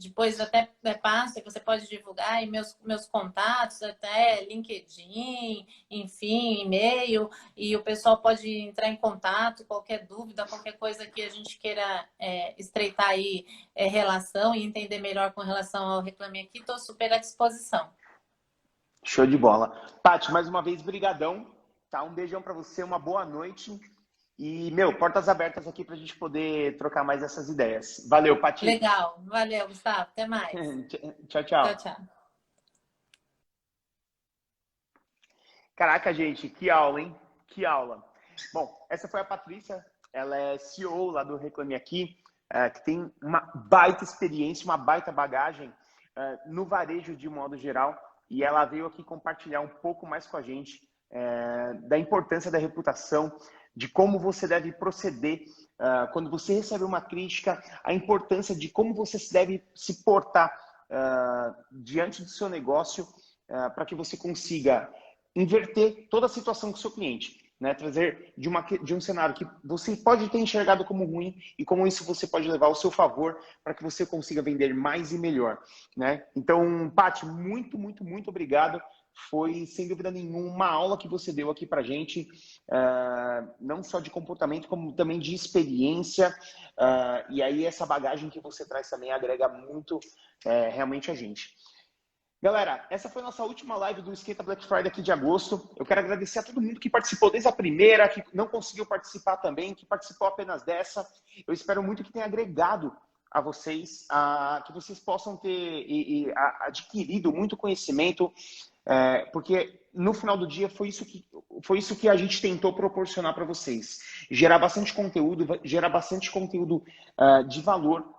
Depois até passo que você pode divulgar aí meus contatos, até LinkedIn, enfim, e-mail, e o pessoal pode entrar em contato, qualquer dúvida, qualquer coisa que a gente queira estreitar aí relação e entender melhor com relação ao Reclame Aqui, estou super à disposição. Show de bola. Paty, mais uma vez, brigadão. Tá? Um beijão para você, uma boa noite. E, portas abertas aqui para a gente poder trocar mais essas ideias. Valeu, Paty. Legal, valeu, Gustavo. Até mais. Tchau, Tchau, tchau. tchau. Caraca, gente, que aula, hein? Que aula. Bom, essa foi a Patrícia. Ela é CEO lá do Reclame Aqui, que tem uma baita experiência, uma baita bagagem no varejo de modo geral. E ela veio aqui compartilhar um pouco mais com a gente da importância da reputação, de como você deve proceder quando você recebe uma crítica, a importância de como você deve se portar diante do seu negócio para que você consiga inverter toda a situação com o seu cliente, né? Trazer de um cenário que você pode ter enxergado como ruim e como isso você pode levar ao seu favor para que você consiga vender mais e melhor, né? Então, Paty, muito, muito, muito obrigado. Foi, sem dúvida nenhuma, uma aula que você deu aqui pra gente, não só de comportamento, como também de experiência. E aí essa bagagem que você traz também agrega muito realmente a gente. Galera, essa foi a nossa última live do Esquenta Black Friday aqui de agosto. Eu quero agradecer a todo mundo que participou desde a primeira, que não conseguiu participar também, que participou apenas dessa. Eu espero muito que tenha agregado a vocês, que vocês possam ter adquirido muito conhecimento, porque no final do dia foi isso que a gente tentou proporcionar para vocês. Gerar bastante conteúdo de valor,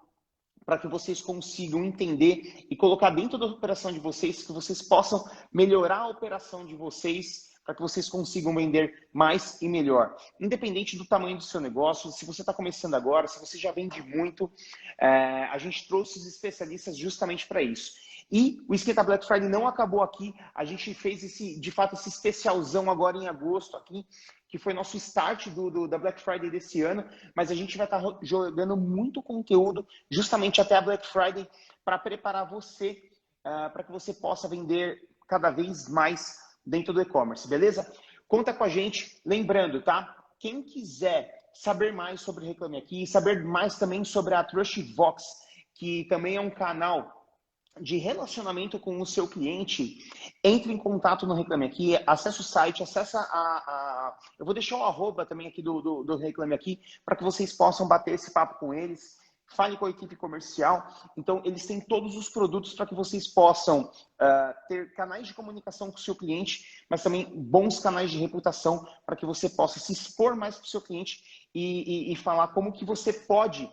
para que vocês consigam entender e colocar dentro da operação de vocês, que vocês possam melhorar a operação de vocês, para que vocês consigam vender mais e melhor. Independente do tamanho do seu negócio, se você está começando agora, se você já vende muito, a gente trouxe os especialistas justamente para isso. E o Esquenta Black Friday não acabou aqui, a gente fez de fato esse especialzão agora em agosto aqui, que foi nosso start da Black Friday desse ano, mas a gente vai estar jogando muito conteúdo justamente até a Black Friday para preparar você, para que você possa vender cada vez mais dentro do e-commerce, beleza? Conta com a gente, lembrando, tá? Quem quiser saber mais sobre o Reclame Aqui, saber mais também sobre a Trustvox, que também é um canal de relacionamento com o seu cliente, entre em contato no Reclame Aqui, acesse o site, eu vou deixar o arroba também aqui do Reclame Aqui, para que vocês possam bater esse papo com eles, fale com a equipe comercial. Então, eles têm todos os produtos para que vocês possam ter canais de comunicação com o seu cliente, mas também bons canais de reputação para que você possa se expor mais para o seu cliente e falar como que você pode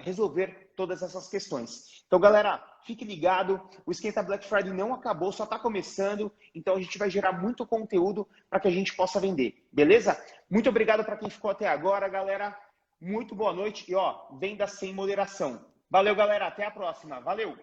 resolver todas essas questões. Então, galera, fique ligado. O Esquenta Black Friday não acabou, só está começando. Então, a gente vai gerar muito conteúdo para que a gente possa vender. Beleza? Muito obrigado para quem ficou até agora, galera. Muito boa noite. E, venda sem moderação. Valeu, galera. Até a próxima. Valeu!